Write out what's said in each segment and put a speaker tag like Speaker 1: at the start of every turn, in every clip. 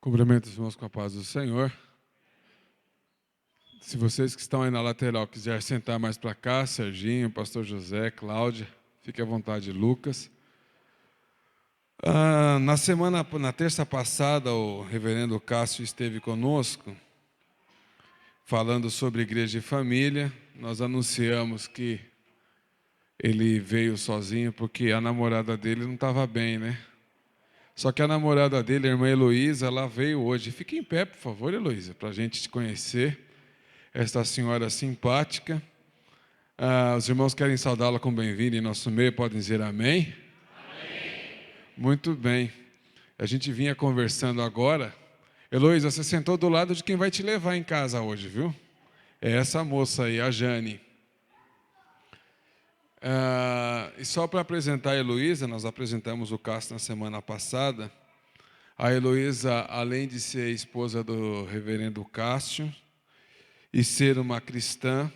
Speaker 1: Cumprimento os irmãos com a paz do Senhor. Se vocês que estão aí na lateral quiserem sentar mais para cá, Serginho, Pastor José, Cláudia, fique à vontade, Lucas. Na terça passada, o reverendo Cássio esteve conosco, falando sobre igreja e família. Nós anunciamos que ele veio sozinho porque a namorada dele não estava bem, né? Só que a namorada dele, a irmã Heloísa, ela veio hoje. Fique em pé, por favor, Heloísa, para a gente te conhecer. Esta senhora simpática. Os irmãos querem saudá-la com bem-vindo em nosso meio, podem dizer amém? Amém. Muito bem. A gente vinha conversando agora. Heloísa, você sentou do lado de quem vai te levar em casa hoje, viu? É essa moça aí, a Jane. E só para apresentar a Heloísa, nós apresentamos o Cássio na semana passada. A Heloísa, além de ser esposa do reverendo Cássio e ser uma cristã,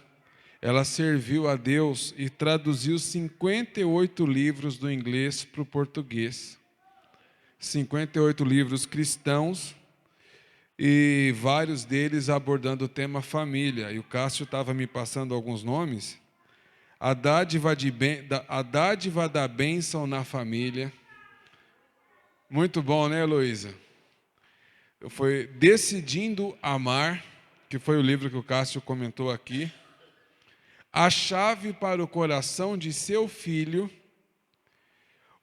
Speaker 1: ela serviu a Deus e traduziu 58 livros do inglês para o português. 58 livros cristãos e vários deles abordando o tema família. E o Cássio estava me passando alguns nomes. A dádiva da bênção na família. Muito bom, né, Heloísa? Foi Decidindo Amar, que foi o livro que o Cássio comentou aqui. A chave para o coração de seu filho.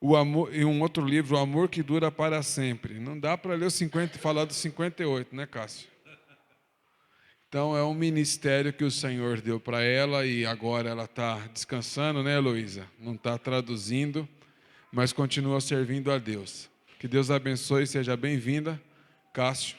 Speaker 1: O amor, e um outro livro, O Amor que Dura para Sempre. Não dá para ler os 50 e falar dos 58, né, Cássio? Então, é um ministério que o Senhor deu para ela e agora ela está descansando, né, Heloísa? Não está traduzindo, mas continua servindo a Deus. Que Deus abençoe e seja bem-vinda, Cássio.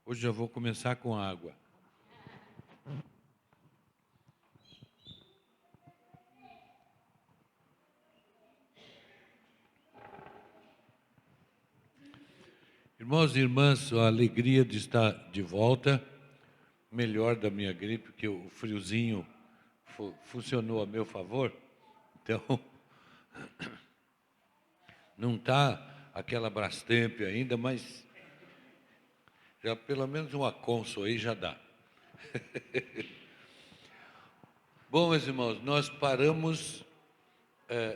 Speaker 2: Hoje eu vou começar com água. Irmãos e irmãs, a alegria de estar de volta, melhor da minha gripe, porque o friozinho funcionou a meu favor, então não está aquela Brastemp ainda, mas já pelo menos um Aconso aí já dá. Bom, meus irmãos, nós paramos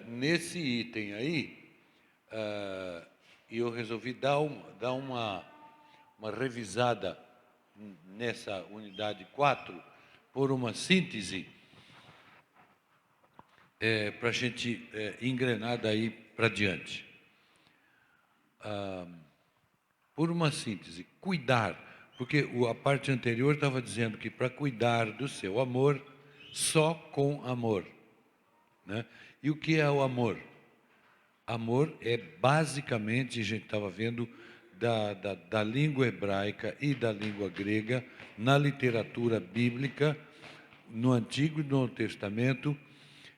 Speaker 2: nesse item aí, e eu resolvi dar uma revisada nessa unidade 4, por uma síntese, para a gente engrenar daí para diante. Por uma síntese, cuidar, porque a parte anterior estava dizendo que para cuidar do seu amor, só com amor, né? E o que é o amor? Amor é basicamente, a gente estava vendo, da língua hebraica e da língua grega, na literatura bíblica, no Antigo e no Novo Testamento,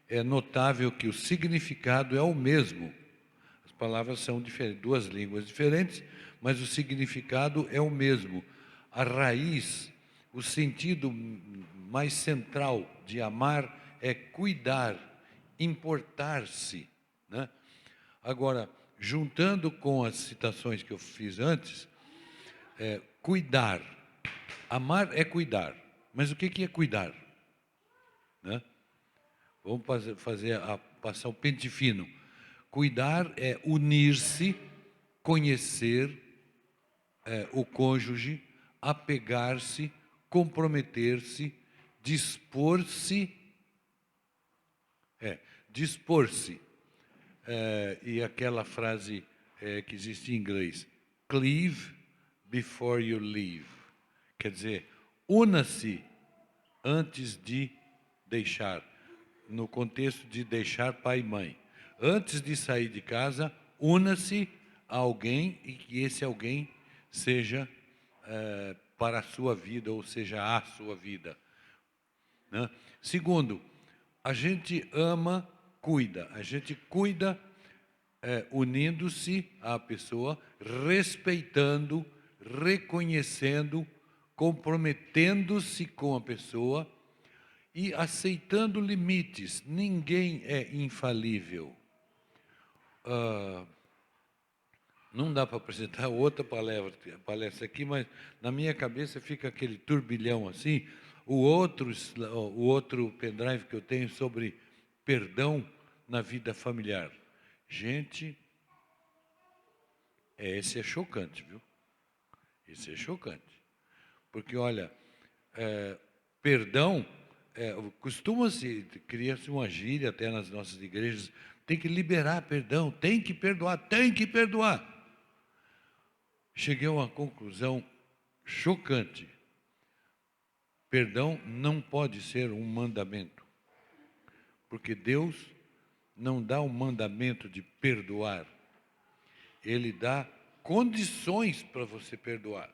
Speaker 2: é notável que o significado é o mesmo. As palavras são diferentes, duas línguas diferentes, mas o significado é o mesmo. A raiz, o sentido mais central de amar é cuidar, importar-se, né? Agora, juntando com as citações que eu fiz antes, cuidar. Amar é cuidar. Mas o que é cuidar? Né? Vamos passar o pente fino. Cuidar é unir-se, conhecer o cônjuge, apegar-se, comprometer-se, dispor-se. Dispor-se. E aquela frase que existe em inglês, cleave before you leave. Quer dizer, una-se antes de deixar, no contexto de deixar pai e mãe. Antes de sair de casa, una-se a alguém e que esse alguém seja para a sua vida, ou seja, a sua vida, né? Segundo, a gente ama, cuida. A gente cuida unindo-se à pessoa, respeitando, reconhecendo, comprometendo-se com a pessoa e aceitando limites. Ninguém é infalível. Não dá para apresentar outra palestra aqui, mas na minha cabeça fica aquele turbilhão assim. O outro pendrive que eu tenho sobre perdão na vida familiar. Gente, esse é chocante, viu? Esse é chocante. Porque, olha, perdão, costuma-se, cria-se uma gíria até nas nossas igrejas, tem que liberar perdão, tem que perdoar, tem que perdoar. Cheguei a uma conclusão chocante. Perdão não pode ser um mandamento, porque Deus não dá o mandamento de perdoar. Ele dá condições para você perdoar.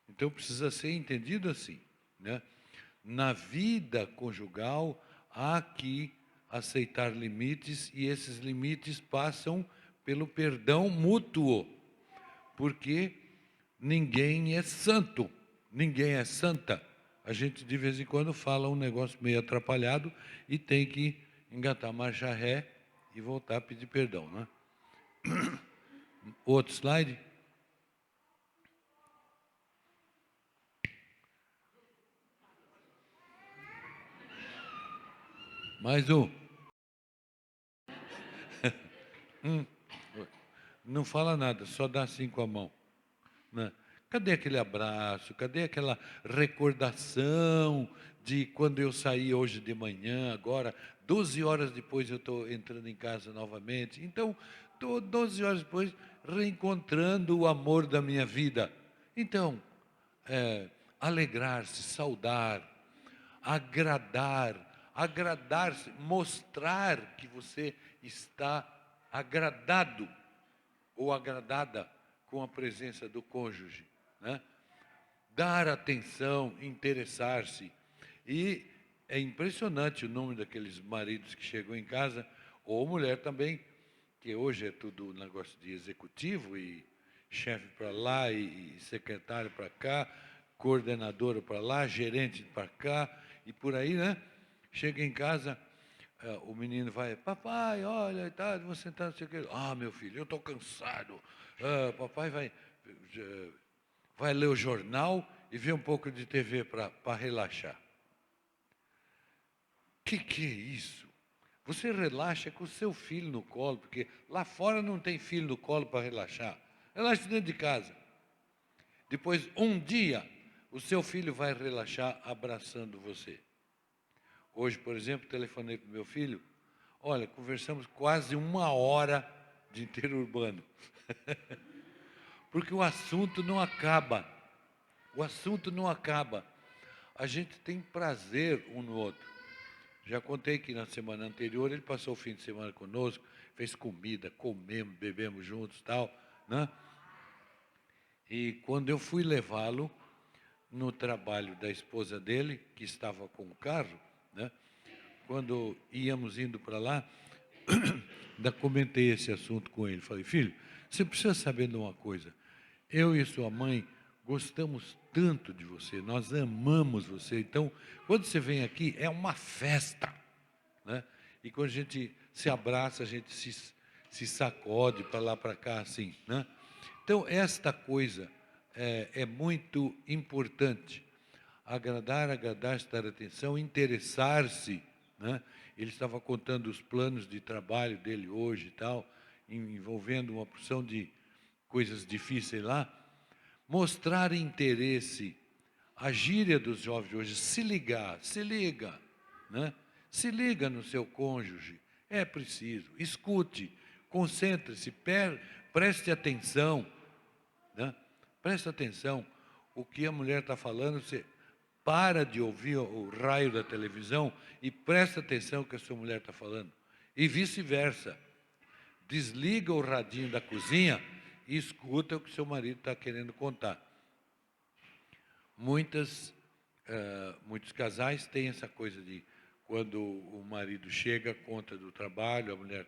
Speaker 2: Então precisa ser entendido assim, né? Na vida conjugal há que aceitar limites e esses limites passam pelo perdão mútuo, porque ninguém é santo, ninguém é santa. A gente de vez em quando fala um negócio meio atrapalhado e tem que engatar marcha ré e voltar a pedir perdão, né? Outro slide. Mais um. Não fala nada, só dá assim com a mão, né? Cadê aquele abraço? Cadê aquela recordação de quando eu saí hoje de manhã, agora, 12 horas depois eu estou entrando em casa novamente. Então, estou 12 horas depois reencontrando o amor da minha vida. Então, alegrar-se, saudar, agradar-se, mostrar que você está agradado ou agradada com a presença do cônjuge, né? Dar atenção, interessar-se. E é impressionante o número daqueles maridos que chegam em casa, ou mulher também, que hoje é tudo negócio de executivo, e chefe para lá, e secretário para cá, coordenadora para lá, gerente para cá, e por aí, né? Chega em casa, o menino vai, papai, olha, tá, vou sentar, não sei o quê. Ah, meu filho, eu estou cansado. Papai vai ler o jornal e ver um pouco de TV para relaxar. Que é isso? Você relaxa com o seu filho no colo, porque lá fora não tem filho no colo para relaxar. Relaxa dentro de casa. Depois, um dia, o seu filho vai relaxar abraçando você. Hoje, por exemplo, telefonei para o meu filho. Olha, conversamos quase 1 hora de interurbano. Porque o assunto não acaba. O assunto não acaba. A gente tem prazer um no outro. Já contei que na semana anterior ele passou o fim de semana conosco, fez comida, comemos, bebemos juntos, tal, né? E quando eu fui levá-lo no trabalho da esposa dele, que estava com o carro, né? Quando íamos indo para lá, ainda comentei esse assunto com ele. Falei, filho, você precisa saber de uma coisa. Eu e sua mãe gostamos tanto de você, nós amamos você. Então, quando você vem aqui, é uma festa, né? E quando a gente se abraça, a gente se sacode para lá, para cá, assim, né? Então, esta coisa é muito importante. Agradar, estar atenção, interessar-se, né? Ele estava contando os planos de trabalho dele hoje e tal, envolvendo uma porção de coisas difíceis lá. Mostrar interesse, a gíria dos jovens de hoje, se liga, né? Se liga no seu cônjuge, é preciso, escute, concentre-se, preste atenção, né? Preste atenção, o que a mulher está falando, você para de ouvir o raio da televisão e presta atenção no que a sua mulher está falando. E vice-versa. Desliga o radinho da cozinha e escuta o que seu marido está querendo contar. Muitos casais têm essa coisa de quando o marido chega, conta do trabalho, a mulher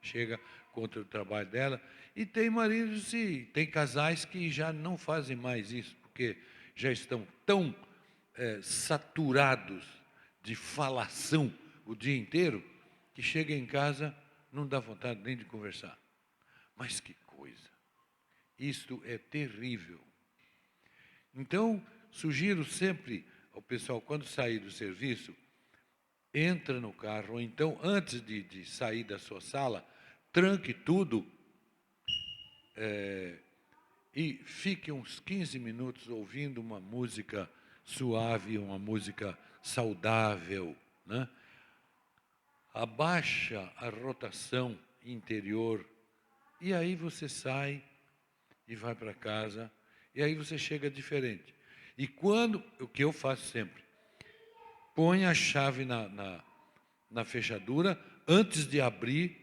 Speaker 2: chega, conta do trabalho dela. E tem maridos tem casais que já não fazem mais isso, porque já estão tão saturados de falação o dia inteiro, que chega em casa, não dá vontade nem de conversar. Mas que coisa! Isto é terrível. Então, sugiro sempre ao pessoal, quando sair do serviço, entra no carro, ou então, antes de sair da sua sala, tranque tudo e fique uns 15 minutos ouvindo uma música suave, uma música saudável, né? Abaixa a rotação interior e aí você sai e vai para casa e aí você chega diferente. E o que eu faço sempre, põe a chave na fechadura, antes de abrir,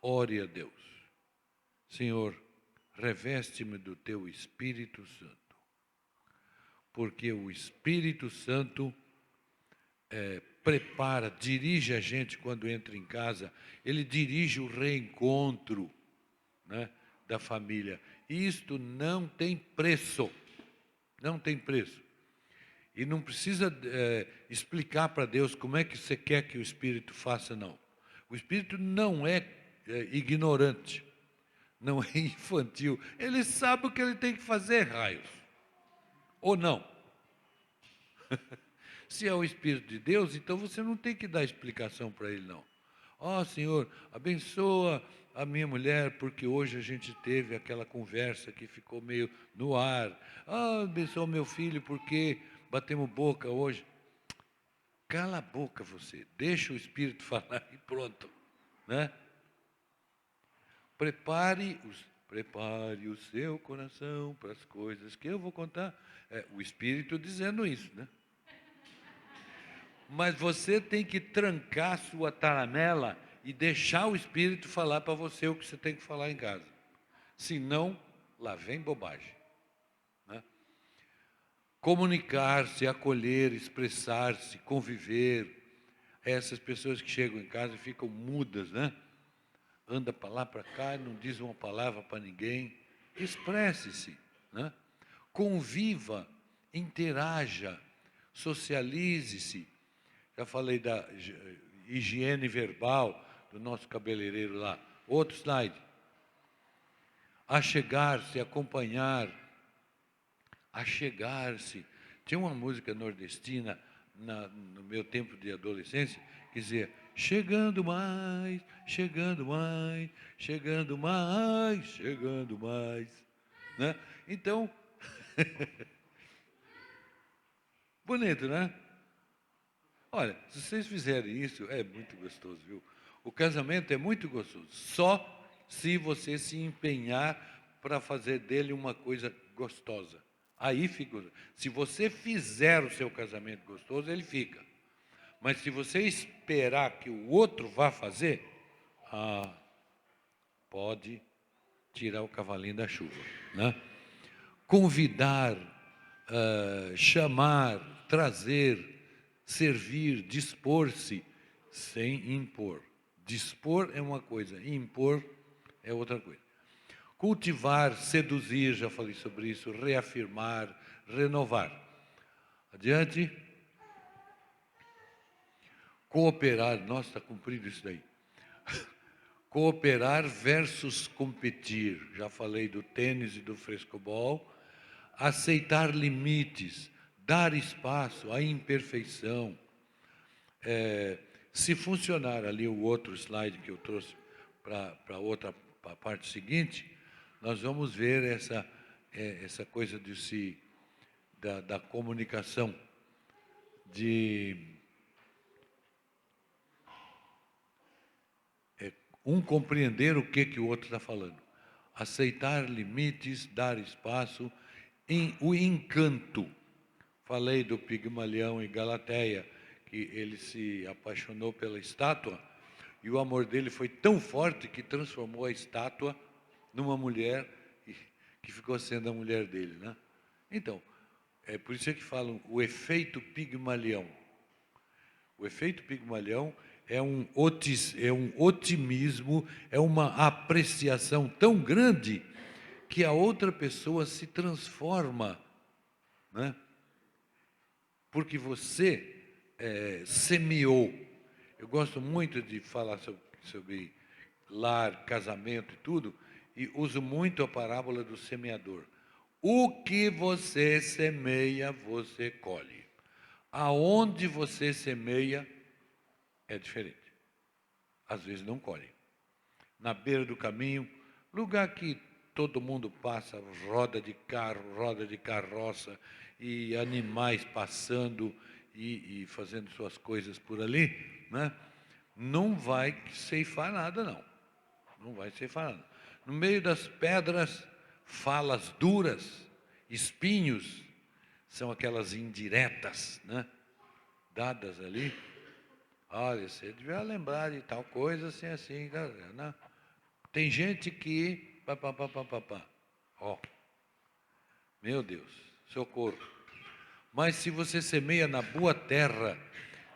Speaker 2: ore a Deus. Senhor, reveste-me do teu Espírito Santo, porque o Espírito Santo prepara, dirige a gente quando entra em casa, ele dirige o reencontro, né, da família. E isto não tem preço, não tem preço. E não precisa explicar para Deus como é que você quer que o Espírito faça, não. O Espírito não é ignorante, não é infantil. Ele sabe o que ele tem que fazer, raios. Ou não? Se é o Espírito de Deus, então você não tem que dar explicação para ele, não. Ó, Senhor, abençoa a minha mulher, porque hoje a gente teve aquela conversa que ficou meio no ar. Ah, abençoa meu filho, porque batemos boca hoje. Cala a boca você, deixa o Espírito falar e pronto, né? Prepare o seu coração para as coisas que eu vou contar. O Espírito dizendo isso, né? Mas você tem que trancar sua taramela e deixar o Espírito falar para você o que você tem que falar em casa. Senão, lá vem bobagem. Né? Comunicar-se, acolher, expressar-se, conviver. Essas pessoas que chegam em casa e ficam mudas, né? Anda para lá, para cá, não diz uma palavra para ninguém. Expresse-se, né? Conviva, interaja, socialize-se. Já falei da higiene verbal do nosso cabeleireiro lá. Outro slide. Achegar-se, acompanhar. Achegar-se. Tinha uma música nordestina no meu tempo de adolescência que dizia: chegando mais, chegando mais, chegando mais, chegando mais. Né? Então, bonito, né? Olha, se vocês fizerem isso, é muito gostoso, viu? O casamento é muito gostoso, só se você se empenhar para fazer dele uma coisa gostosa. Aí fica. Se você fizer o seu casamento gostoso, ele fica. Mas se você esperar que o outro vá fazer, pode tirar o cavalinho da chuva, né? Convidar, chamar, trazer, servir, dispor-se, sem impor. Dispor é uma coisa, impor é outra coisa. Cultivar, seduzir, já falei sobre isso, reafirmar, renovar. Adiante. Cooperar, nossa, está cumprido isso daí. Cooperar versus competir, já falei do tênis e do frescobol. Aceitar limites, dar espaço à imperfeição. Se funcionar ali o outro slide que eu trouxe para a parte seguinte, nós vamos ver essa coisa da comunicação, de compreender o que o outro está falando. Aceitar limites, dar espaço, o encanto. falei do Pigmalião e Galateia, que ele se apaixonou pela estátua, e o amor dele foi tão forte que transformou a estátua numa mulher que ficou sendo a mulher dele, né? Então, é por isso que falam o efeito Pigmalião. O efeito Pigmalião é um otimismo, é uma apreciação tão grande que a outra pessoa se transforma, né? Porque você semeou. Eu gosto muito de falar sobre lar, casamento e tudo, e uso muito a parábola do semeador. O que você semeia, você colhe. Aonde você semeia é diferente. Às vezes não colhe. Na beira do caminho, lugar que todo mundo passa, roda de carro, roda de carroça, e animais passando e fazendo suas coisas por ali, né? Não vai ceifar nada, não. Não vai ceifar nada. No meio das pedras, falas duras, espinhos, são aquelas indiretas, né? Dadas ali. Olha, você devia lembrar de tal coisa, assim, assim, né? Tem gente que... Ó, meu Deus, socorro. Mas se você semeia na boa terra,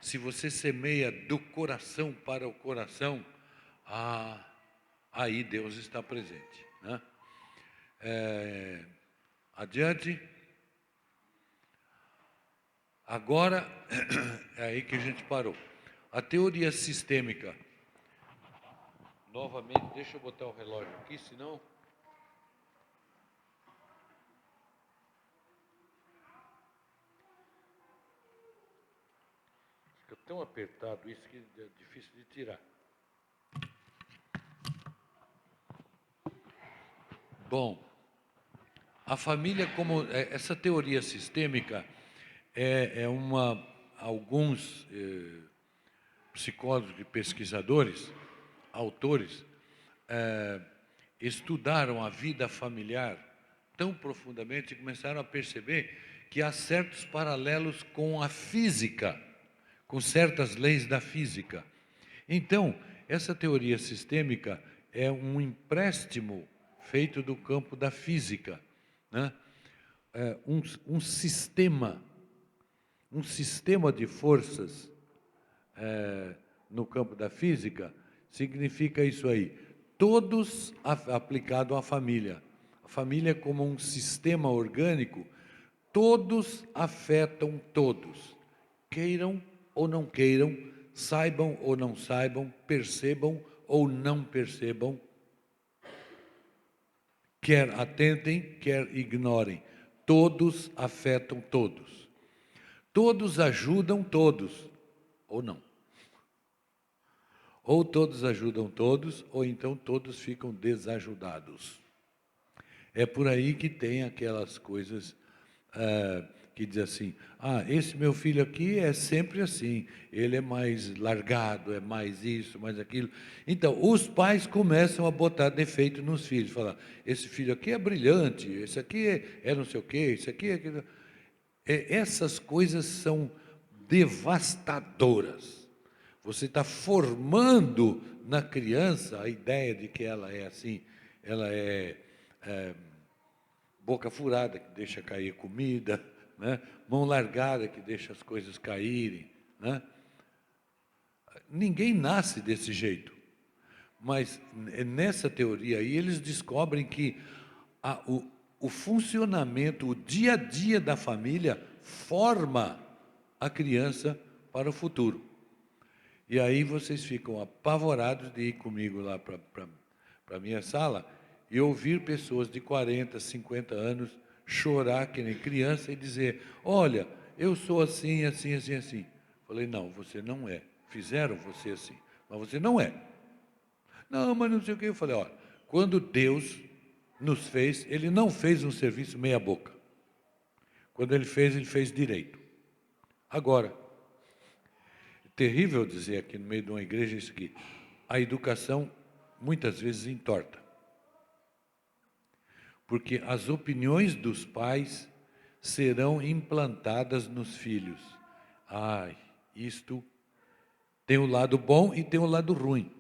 Speaker 2: se você semeia do coração para o coração, aí Deus está presente, né? Adiante. Agora, é aí que a gente parou. A teoria sistêmica. Novamente, deixa eu botar o relógio aqui, senão... Fica tão apertado isso que é difícil de tirar. Bom, a família como... Essa teoria sistêmica alguns psicólogos e pesquisadores, autores, estudaram a vida familiar tão profundamente e começaram a perceber que há certos paralelos com a física, com certas leis da física. Então, essa teoria sistêmica é um empréstimo feito do campo da física, né? Um sistema de forças no campo da física significa isso aí. Todos aplicado à família. A família como um sistema orgânico, todos afetam todos. Queiram ou não queiram, saibam ou não saibam, percebam ou não percebam, quer atentem, quer ignorem. Todos afetam todos. Todos ajudam todos, ou não. Ou todos ajudam todos, ou então todos ficam desajudados. É por aí que tem aquelas coisas que diz assim, esse meu filho aqui é sempre assim, ele é mais largado, é mais isso, mais aquilo. Então, os pais começam a botar defeito nos filhos, falar, esse filho aqui é brilhante, esse aqui é não sei o quê, esse aqui é aquilo. Essas coisas são devastadoras. Você está formando na criança a ideia de que ela é assim, ela é boca furada, que deixa cair comida, né? Mão largada, que deixa as coisas caírem, né? Ninguém nasce desse jeito. Mas nessa teoria aí, eles descobrem que o funcionamento, o dia a dia da família forma a criança para o futuro. E aí vocês ficam apavorados de ir comigo lá para a minha sala e ouvir pessoas de 40, 50 anos chorar que nem criança e dizer, olha, eu sou assim, assim, assim, assim. Falei, não, você não é. Fizeram você assim, mas você não é. Não, mas não sei o que. Eu falei, olha, quando Deus nos fez, Ele não fez um serviço meia boca. Quando Ele fez direito. Agora, é terrível dizer aqui no meio de uma igreja isso aqui, a educação muitas vezes entorta. Porque as opiniões dos pais serão implantadas nos filhos. Ai, isto tem o lado bom e tem o lado ruim.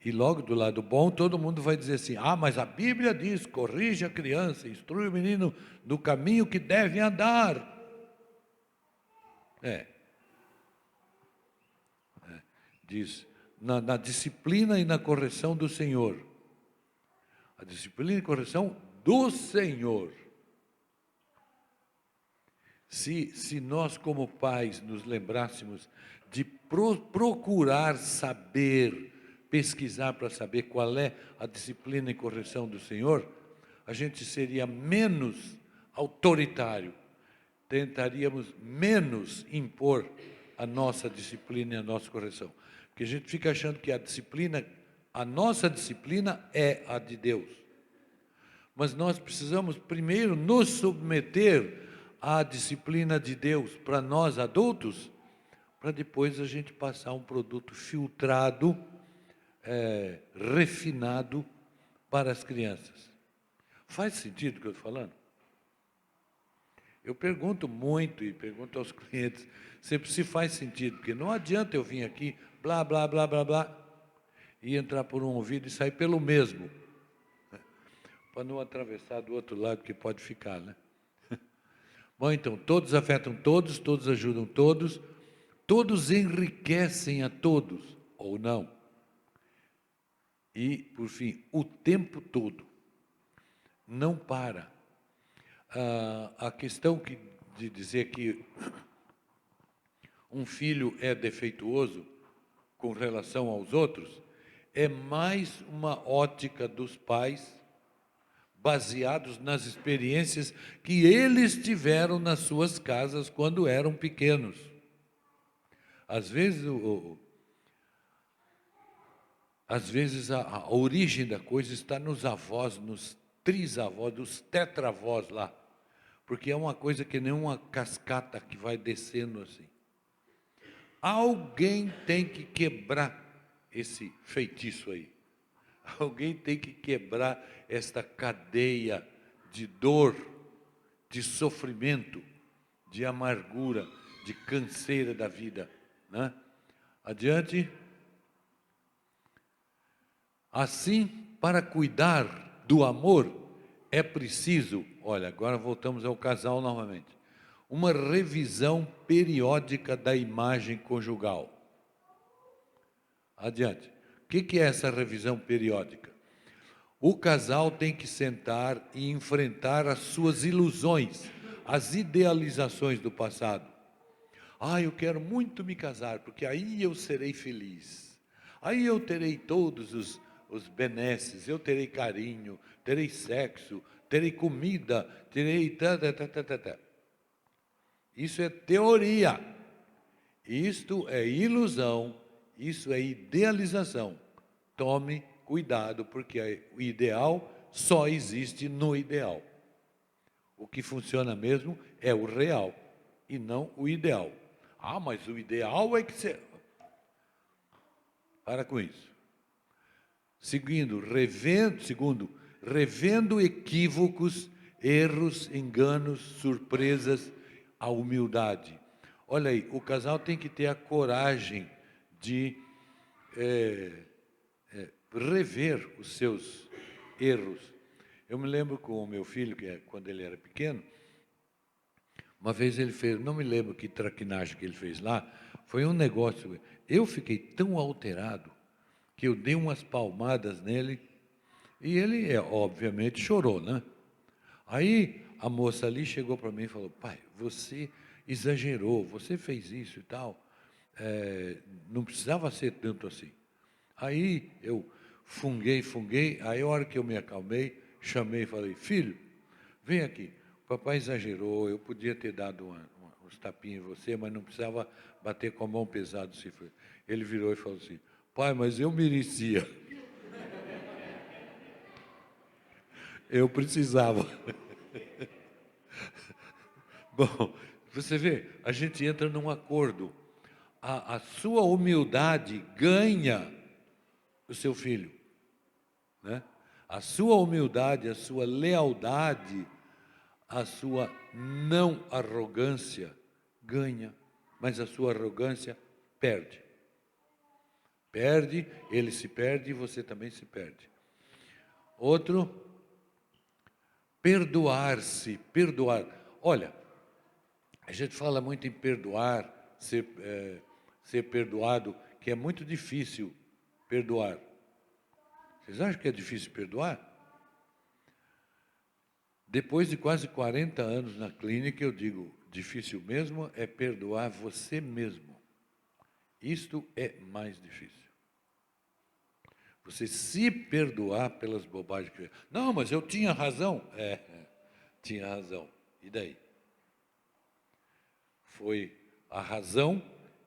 Speaker 2: E logo do lado bom, todo mundo vai dizer assim: ah, mas a Bíblia diz, corrige a criança, instrui o menino no caminho que deve andar. Diz, na disciplina e na correção do Senhor. A disciplina e correção do Senhor. Se nós, como pais, nos lembrássemos de procurar saber, pesquisar para saber qual é a disciplina e correção do Senhor, a gente seria menos autoritário, tentaríamos menos impor a nossa disciplina e a nossa correção. Porque a gente fica achando que a nossa disciplina é a de Deus. Mas nós precisamos primeiro nos submeter à disciplina de Deus para nós adultos, para depois a gente passar um produto filtrado, refinado para as crianças. Faz sentido o que eu estou falando? Eu pergunto muito e pergunto aos clientes sempre se faz sentido, porque não adianta eu vir aqui, blá, blá, blá, blá, blá, e entrar por um ouvido e sair pelo mesmo, para não atravessar do outro lado que pode ficar, né? Bom, então, todos afetam todos, todos ajudam todos, todos enriquecem a todos, ou não. E, por fim, o tempo todo, não para. A questão de dizer que um filho é defeituoso com relação aos outros é mais uma ótica dos pais, baseados nas experiências que eles tiveram nas suas casas quando eram pequenos. Às vezes a origem da coisa está nos avós, nos trisavós, nos tetravós lá, porque é uma coisa que nem uma cascata que vai descendo assim. Alguém tem que quebrar esse feitiço aí. Alguém tem que quebrar esta cadeia de dor, de sofrimento, de amargura, de canseira da vida, né? Adiante. Assim, para cuidar do amor, é preciso, olha, agora voltamos ao casal novamente, uma revisão periódica da imagem conjugal. Adiante. O que é essa revisão periódica? O casal tem que sentar e enfrentar as suas ilusões, as idealizações do passado. Ah, eu quero muito me casar, porque aí eu serei feliz. Aí eu terei todos os benesses, eu terei carinho, terei sexo, terei comida, terei... Isso é teoria. Isto é ilusão, isso é idealização. Tome cuidado, porque o ideal só existe no ideal. O que funciona mesmo é o real e não o ideal. Ah, mas o ideal é que você... Para com isso. Segundo, revendo equívocos, erros, enganos, surpresas, a humildade. Olha aí, o casal tem que ter a coragem de rever os seus erros. Eu me lembro com o meu filho, quando ele era pequeno, uma vez ele fez, não me lembro que traquinagem que ele fez lá, foi um negócio, eu fiquei tão alterado, que eu dei umas palmadas nele, e ele, obviamente, chorou, né? Aí, a moça ali chegou para mim e falou, pai, você exagerou, você fez isso e tal, não precisava ser tanto assim. Aí, eu funguei, aí a hora que eu me acalmei, chamei e falei, filho, vem aqui, o papai exagerou, eu podia ter dado uns tapinhos em você, mas não precisava bater com a mão pesada. Ele virou e falou assim, pai, mas eu merecia. Eu precisava. Bom, você vê, a gente entra num acordo. A sua humildade ganha o seu filho, né? A sua humildade, a sua lealdade a sua não arrogância ganha, mas a sua arrogância perde. Perde, ele se perde e você também se perde. Outro, perdoar-se, perdoar. Olha, a gente fala muito em perdoar, ser perdoado, que é muito difícil perdoar. Vocês acham que é difícil perdoar? Depois de quase 40 anos na clínica, eu digo, difícil mesmo é perdoar você mesmo. Isto é mais difícil. Você se perdoar pelas bobagens que... Não, mas eu tinha razão. Tinha razão. E daí? Foi a razão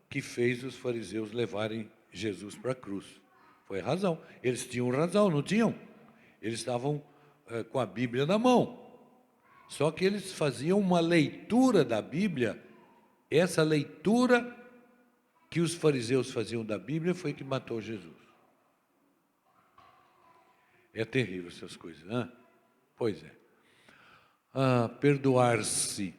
Speaker 2: que fez os fariseus levarem Jesus para a cruz. Foi a razão. Eles tinham razão, não tinham? Eles estavam com a Bíblia na mão. Só que eles faziam uma leitura da Bíblia. Essa leitura que os fariseus faziam da Bíblia foi que matou Jesus. É terrível essas coisas, né? Pois é. Perdoar-se,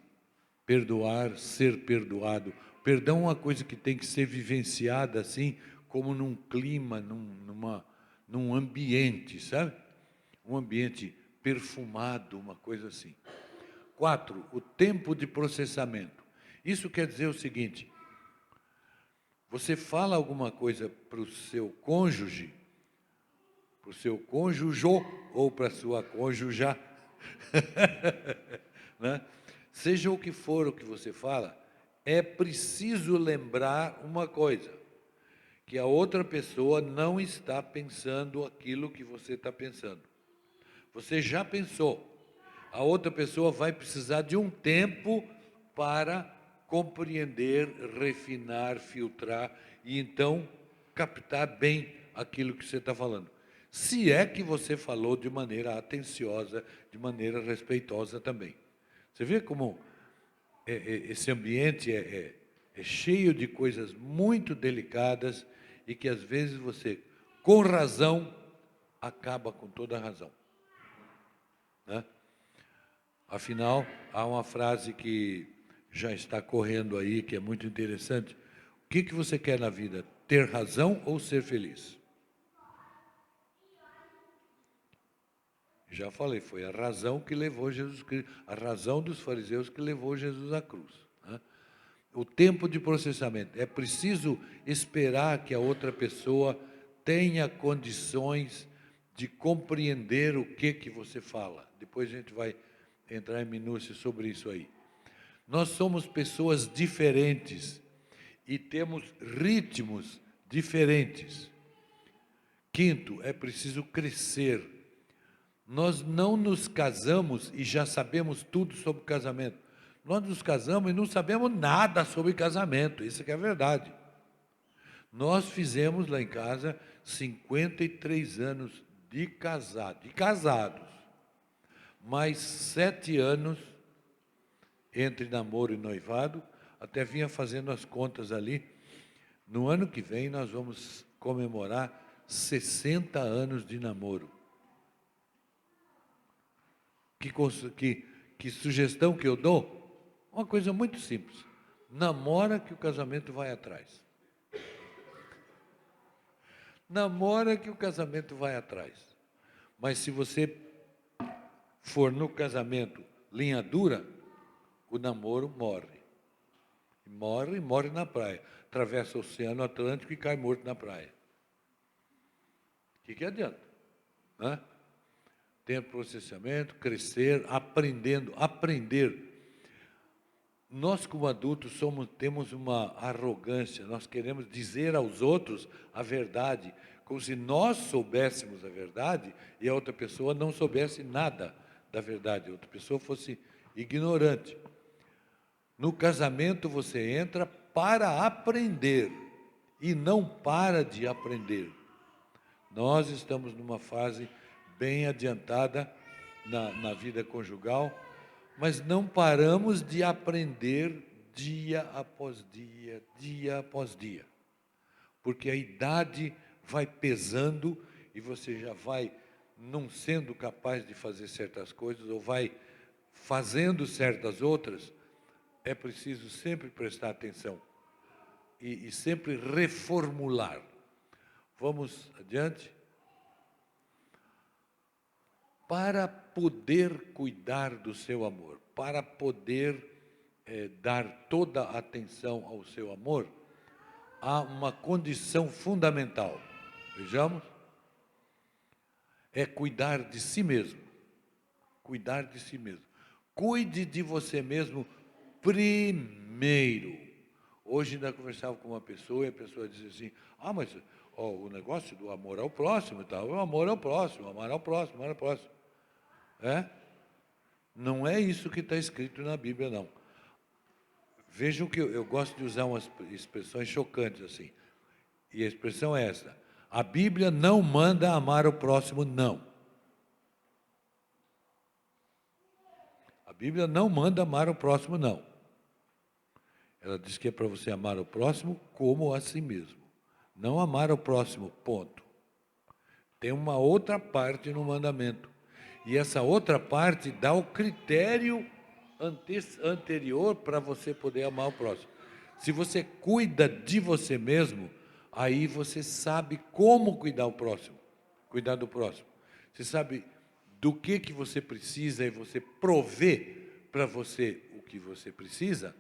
Speaker 2: perdoar, ser perdoado. Perdão é uma coisa que tem que ser vivenciada assim, como num clima, num ambiente, sabe? Um ambiente perfumado, uma coisa assim. 4, o tempo de processamento. Isso quer dizer o seguinte: você fala alguma coisa para o seu cônjuge, para o seu cônjujo ou para a sua cônjuja, né? Seja o que for o que você fala, é preciso lembrar uma coisa, que a outra pessoa não está pensando aquilo que você está pensando. Você já pensou. A outra pessoa vai precisar de um tempo para compreender, refinar, filtrar e então captar bem aquilo que você está falando. Se é que você falou de maneira atenciosa, de maneira respeitosa também. Você vê como esse ambiente é cheio de coisas muito delicadas e que às vezes você, com razão, acaba com toda a razão, né? Afinal, há uma frase que já está correndo aí, que é muito interessante. O que você quer na vida? Ter razão ou ser feliz? Já falei, foi a razão que levou Jesus Cristo, a razão dos fariseus que levou Jesus à cruz, né? O tempo de processamento. É preciso esperar que a outra pessoa tenha condições de compreender o que você fala. Depois a gente vai entrar em minúcias sobre isso aí. Nós somos pessoas diferentes e temos ritmos diferentes. Quinto, é preciso crescer. Nós não nos casamos e já sabemos tudo sobre casamento. Nós nos casamos e não sabemos nada sobre casamento, isso que é verdade. Nós fizemos lá em casa 53 anos de casados, mais 7 anos entre namoro e noivado, até vinha fazendo as contas ali. No ano que vem nós vamos comemorar 60 anos de namoro. Que sugestão que eu dou? Uma coisa muito simples. Namora que o casamento vai atrás. Namora que o casamento vai atrás. Mas se você for no casamento linha dura, o namoro morre. Morre na praia. Atravessa o Oceano Atlântico e cai morto na praia. O que adianta? Né? Ter processamento, crescer, aprender. Nós, como adultos, temos uma arrogância, nós queremos dizer aos outros a verdade, como se nós soubéssemos a verdade e a outra pessoa não soubesse nada da verdade, a outra pessoa fosse ignorante. No casamento você entra para aprender e não para de aprender. Nós estamos numa fase bem adiantada na vida conjugal, mas não paramos de aprender dia após dia, porque a idade vai pesando e você já vai não sendo capaz de fazer certas coisas, ou vai fazendo certas outras, é preciso sempre prestar atenção e sempre reformular. Vamos adiante? Para poder cuidar do seu amor, para poder dar toda a atenção ao seu amor, há uma condição fundamental. Vejamos. É cuidar de si mesmo. Cuidar de si mesmo. Cuide de você mesmo primeiro. Hoje ainda conversava com uma pessoa e a pessoa dizia assim, mas o negócio do amor ao próximo e tal, o amor ao próximo, amar ao próximo, amar ao próximo. Não é isso que está escrito na Bíblia, não. Vejam que eu gosto de usar umas expressões chocantes assim. E a expressão é essa. A Bíblia não manda amar o próximo, não. A Bíblia não manda amar o próximo, não. Ela diz que é para você amar o próximo como a si mesmo. Não amar o próximo, ponto. Tem uma outra parte no mandamento. E essa outra parte dá o critério anterior para você poder amar o próximo. Se você cuida de você mesmo, aí você sabe como cuidar do próximo. Você sabe do que você precisa e você provê para você o que você precisa,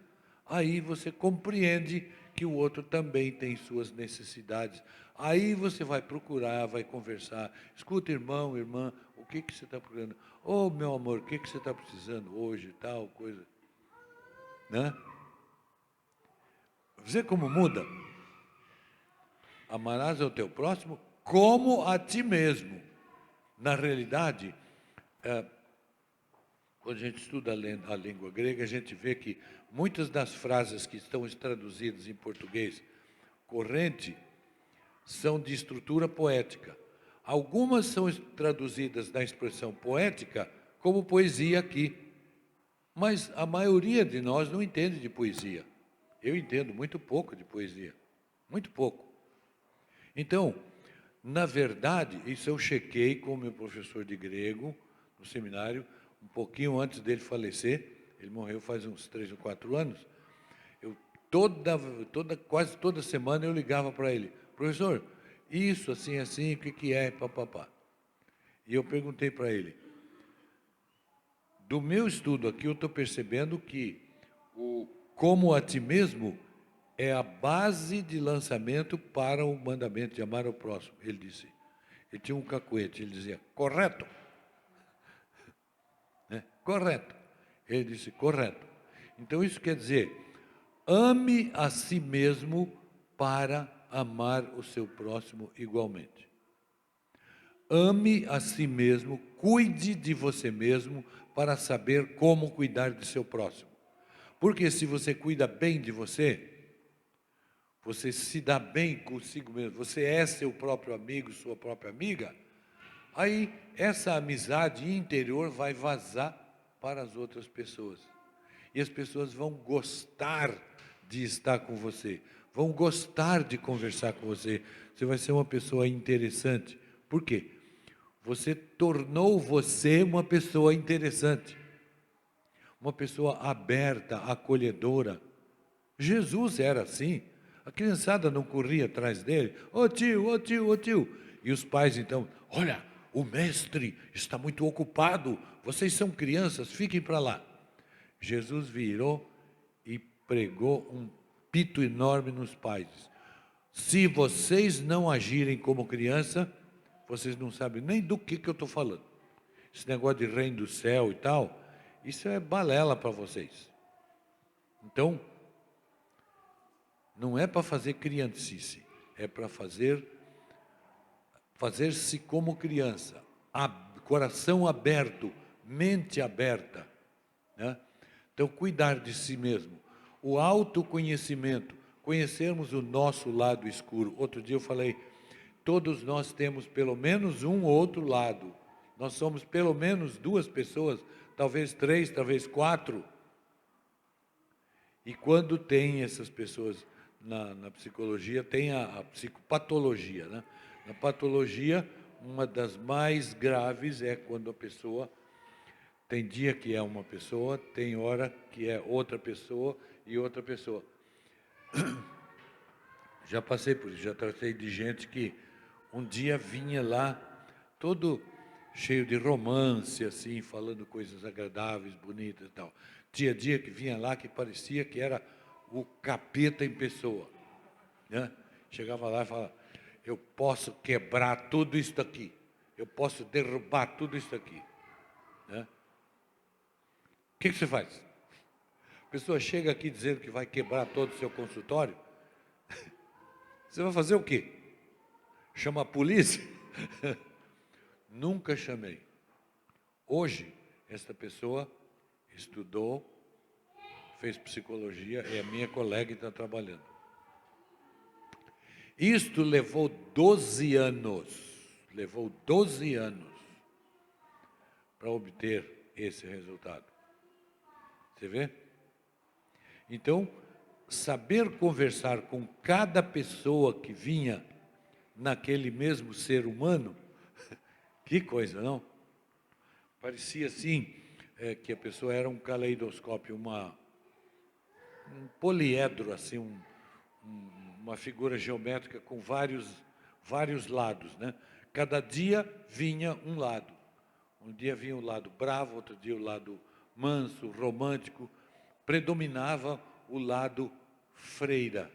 Speaker 2: aí você compreende que o outro também tem suas necessidades. Aí você vai procurar, vai conversar. Escuta, irmão, irmã, o que você está procurando? Meu amor, o que você está precisando hoje, tal coisa. Né? Vê como muda? Amarás ao teu próximo como a ti mesmo. Na realidade, quando a gente estuda a língua grega, a gente vê que muitas das frases que estão traduzidas em português corrente são de estrutura poética. Algumas são traduzidas na expressão poética como poesia aqui. Mas a maioria de nós não entende de poesia. Eu entendo muito pouco de poesia. Muito pouco. Então, na verdade, isso eu chequei com o meu professor de grego no seminário, um pouquinho antes dele falecer. Ele morreu faz uns 3 ou 4 anos. Quase toda semana eu ligava para ele, professor, isso, assim, assim, o que é, papapá. E eu perguntei para ele, do meu estudo aqui, eu estou percebendo que o como a ti mesmo é a base de lançamento para o mandamento de amar ao próximo. Ele disse, ele tinha um cacuete, ele dizia, correto. Né? Correto. Ele disse, correto. Então isso quer dizer, ame a si mesmo para amar o seu próximo igualmente. Ame a si mesmo, cuide de você mesmo para saber como cuidar de seu próximo. Porque se você cuida bem de você, você se dá bem consigo mesmo, você é seu próprio amigo, sua própria amiga, aí essa amizade interior vai vazar para as outras pessoas. E as pessoas vão gostar de estar com você, vão gostar de conversar com você. Você vai ser uma pessoa interessante. Por quê? Você tornou você uma pessoa interessante, uma pessoa aberta, acolhedora. Jesus era assim. A criançada não corria atrás dele. Ô tio, ô tio, ô tio. E os pais então, olha, o mestre está muito ocupado, vocês são crianças, fiquem para lá. Jesus virou e pregou um pito enorme nos pais. Se vocês não agirem como criança, vocês não sabem nem do que eu estou falando. Esse negócio de reino do céu e tal, isso é balela para vocês. Então, não é para fazer criancice, é para fazer-se como criança, coração aberto, mente aberta. Né? Então, cuidar de si mesmo. O autoconhecimento, conhecermos o nosso lado escuro. Outro dia eu falei, todos nós temos pelo menos um ou outro lado. Nós somos pelo menos 2 pessoas, talvez 3, talvez 4. E quando tem essas pessoas na psicologia, tem a psicopatologia. Né? Na patologia, uma das mais graves é quando a pessoa Tem dia que é uma pessoa, tem hora que é outra pessoa e outra pessoa. Já passei por isso, já tratei de gente que um dia vinha lá, todo cheio de romance, assim, falando coisas agradáveis, bonitas e tal. Tinha dia que vinha lá que parecia que era o capeta em pessoa, né? Chegava lá e falava, eu posso quebrar tudo isso aqui, eu posso derrubar tudo isso aqui, né? O que você faz? A pessoa chega aqui dizendo que vai quebrar todo o seu consultório, você vai fazer o quê? Chama a polícia? Nunca chamei. Hoje, esta pessoa estudou, fez psicologia, é a minha colega e está trabalhando. Isto levou 12 anos para obter esse resultado. Você vê? Então, saber conversar com cada pessoa que vinha naquele mesmo ser humano, que coisa, não? Parecia assim, que a pessoa era um caleidoscópio, um poliedro, assim, uma figura geométrica com vários lados, né? Cada dia vinha um lado. Um dia vinha o lado bravo, outro dia o lado manso, romântico. Predominava o lado freira.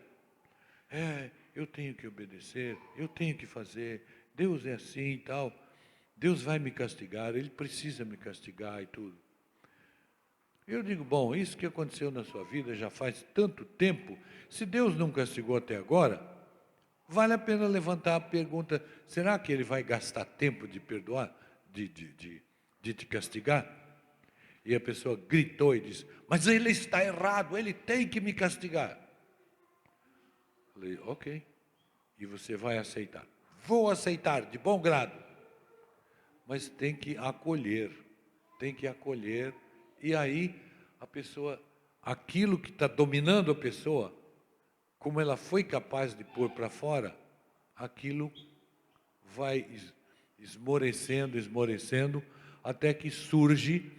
Speaker 2: Eu tenho que obedecer, eu tenho que fazer, Deus é assim e tal, Deus vai me castigar, Ele precisa me castigar e tudo. Eu digo, bom, isso que aconteceu na sua vida já faz tanto tempo, se Deus não castigou até agora, vale a pena levantar a pergunta, será que Ele vai gastar tempo de perdoar, de te castigar? E a pessoa gritou e disse, mas Ele está errado, Ele tem que me castigar. Falei, ok, e você vai aceitar. Vou aceitar, de bom grado. Mas tem que acolher, e aí a pessoa, aquilo que está dominando a pessoa, como ela foi capaz de pôr para fora, aquilo vai esmorecendo, até que surge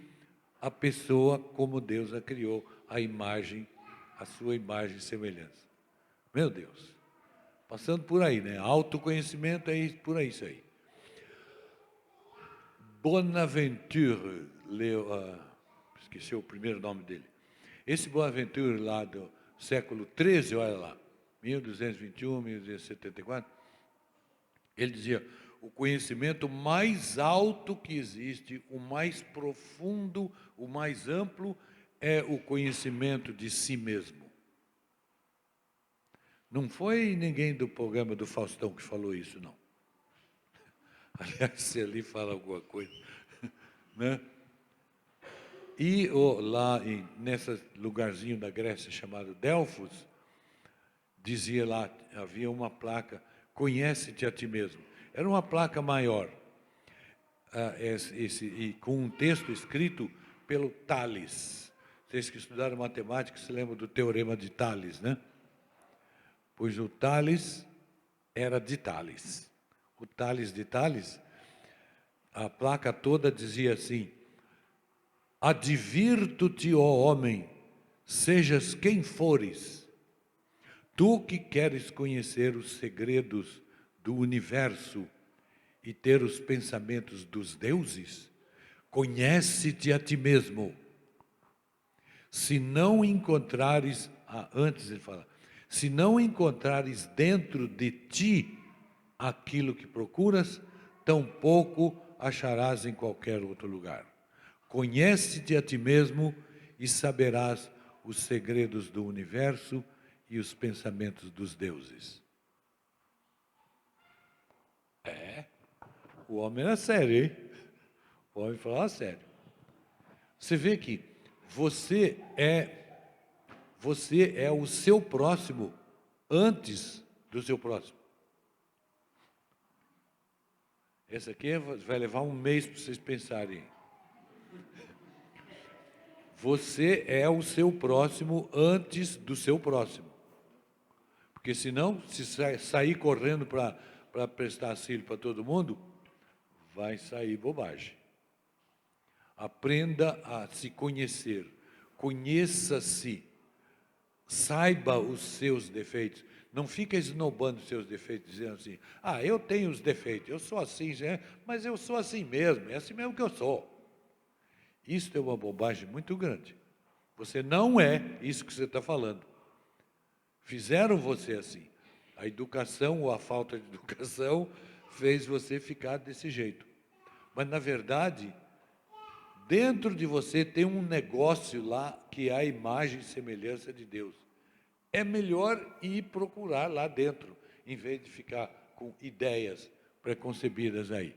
Speaker 2: a pessoa como Deus a criou, a sua imagem e semelhança. Meu Deus, passando por aí, né? Autoconhecimento é por aí, isso aí. Bonaventure, esqueci o primeiro nome dele. Esse Bonaventure lá do século XIII, olha lá, 1221, 1274, ele dizia, o conhecimento mais alto que existe, o mais profundo, o mais amplo, é o conhecimento de si mesmo. Não foi ninguém do programa do Faustão que falou isso, não. Aliás, se ali fala alguma coisa, né? E lá, nesse lugarzinho da Grécia chamado Delfos, dizia lá, havia uma placa, conhece-te a ti mesmo. Era uma placa maior, e com um texto escrito pelo Tales. Vocês que estudaram matemática se lembram do teorema de Tales, né? Pois o Tales era de Tales. O Tales de Tales, a placa toda dizia assim, advirto-te, ó homem, sejas quem fores, tu que queres conhecer os segredos do universo e ter os pensamentos dos deuses, conhece-te a ti mesmo. Se não encontrares, antes ele fala, se não encontrares dentro de ti aquilo que procuras, tampouco acharás em qualquer outro lugar. Conhece-te a ti mesmo e saberás os segredos do universo e os pensamentos dos deuses. O homem era sério, hein? O homem falava sério. Você vê que você é o seu próximo antes do seu próximo. Essa aqui vai levar um mês para vocês pensarem. Você é o seu próximo antes do seu próximo. Porque senão, se sair correndo para prestar auxílio para todo mundo, vai sair bobagem. Aprenda a se conhecer. Conheça-se. Saiba os seus defeitos. Não fica esnobando os seus defeitos, dizendo assim, eu tenho os defeitos, eu sou assim, mas eu sou assim mesmo, é assim mesmo que eu sou. Isso é uma bobagem muito grande. Você não é isso que você está falando. Fizeram você assim. A educação ou a falta de educação fez você ficar desse jeito. Mas, na verdade, dentro de você tem um negócio lá que é a imagem e semelhança de Deus. É melhor ir procurar lá dentro, em vez de ficar com ideias preconcebidas aí.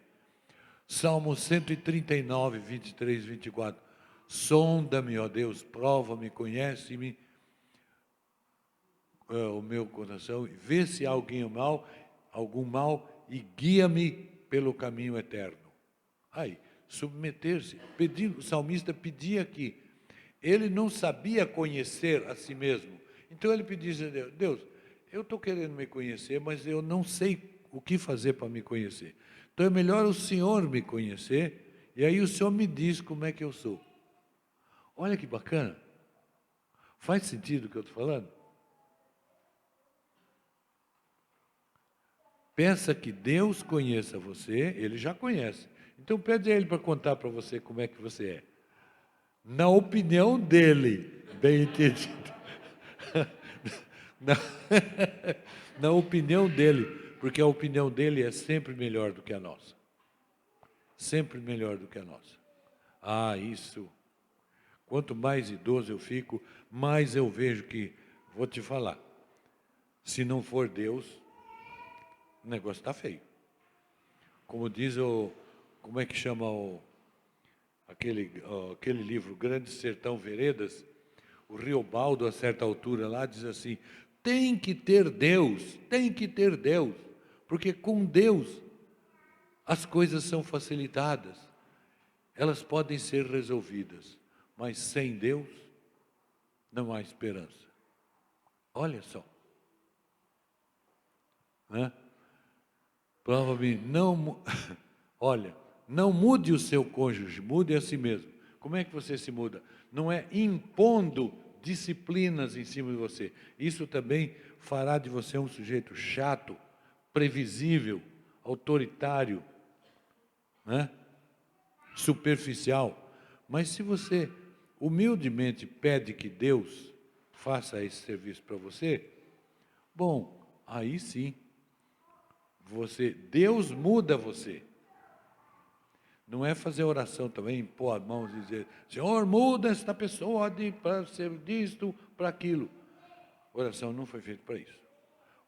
Speaker 2: Salmo 139, 23, 24. Sonda-me, ó Deus, prova-me, conhece-me, o meu coração, vê se há algum mal, e guia-me pelo caminho eterno. Aí, submeter-se, o salmista pedia aqui. Ele não sabia conhecer a si mesmo. Então ele pedia a Deus, Deus, eu estou querendo me conhecer, mas eu não sei o que fazer para me conhecer. Então é melhor o Senhor me conhecer, e aí o Senhor me diz como é que eu sou. Olha que bacana. Faz sentido o que eu estou falando? Pensa que Deus conheça você, Ele já conhece. Então pede a Ele para contar para você como é que você é. Na opinião dEle, bem entendido. Na opinião dEle, porque a opinião dEle é sempre melhor do que a nossa. Sempre melhor do que a nossa. Isso. Quanto mais idoso eu fico, mais eu vejo que, vou te falar, se não for Deus, o negócio está feio. Como diz como é que chama aquele livro, Grande Sertão Veredas, o Riobaldo, a certa altura lá, diz assim, tem que ter Deus, porque com Deus as coisas são facilitadas, elas podem ser resolvidas, mas sem Deus não há esperança. Olha só. Prova-me, olha, não mude o seu cônjuge, mude a si mesmo. Como é que você se muda? Não é impondo disciplinas em cima de você. Isso também fará de você um sujeito chato, previsível, autoritário, superficial. Mas se você humildemente pede que Deus faça esse serviço para você, bom, aí sim, Deus muda você. Não é fazer oração também, impor as mãos e dizer, Senhor, muda esta pessoa para ser disto, para aquilo. Oração não foi feita para isso.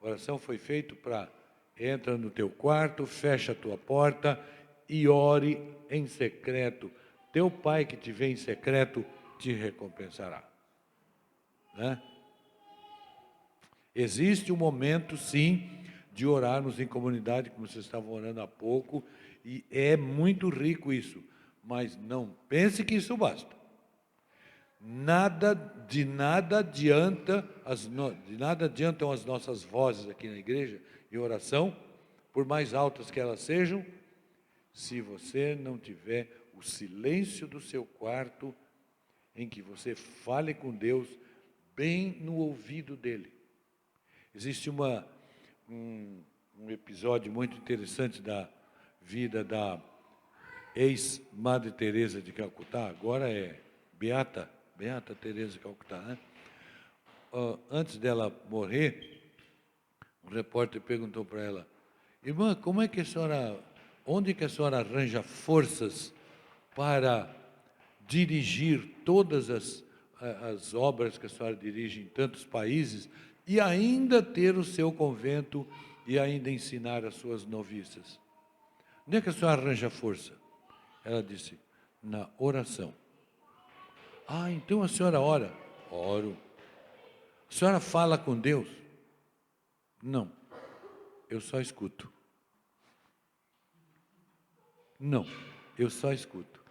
Speaker 2: Oração foi feita para, entra no teu quarto, fecha a tua porta e ore em secreto. Teu Pai que te vê em secreto te recompensará. Existe um momento, sim, de orarmos em comunidade, como vocês estavam orando há pouco, e é muito rico isso, mas não pense que isso basta. De nada adiantam as nossas vozes aqui na igreja em oração, por mais altas que elas sejam, se você não tiver o silêncio do seu quarto, em que você fale com Deus bem no ouvido dele. Existe um episódio muito interessante da vida da ex-Madre Teresa de Calcutá, agora é Beata Teresa de Calcutá, antes dela morrer, um repórter perguntou para ela, irmã, onde que a senhora arranja forças para dirigir todas as obras que a senhora dirige em tantos países e ainda ter o seu convento e ainda ensinar as suas noviças? Onde é que a senhora arranja força? Ela disse, na oração. Então a senhora ora? Oro. A senhora fala com Deus? Não, eu só escuto. Não, eu só escuto.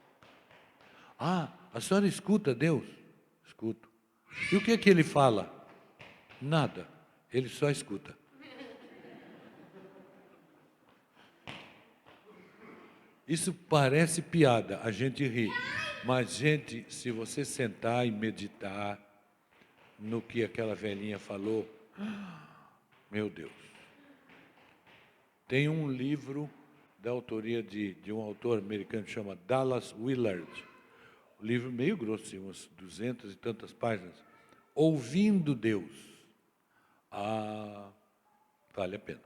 Speaker 2: A senhora escuta Deus? Escuto. E o que é que Ele fala? Nada, Ele só escuta. Isso parece piada, a gente ri. Mas, gente, se você sentar e meditar no que aquela velhinha falou, meu Deus. Tem um livro da autoria de um autor americano que chama Dallas Willard. Um livro meio grosso, umas 200 e tantas páginas. Ouvindo Deus. Ah, vale a pena.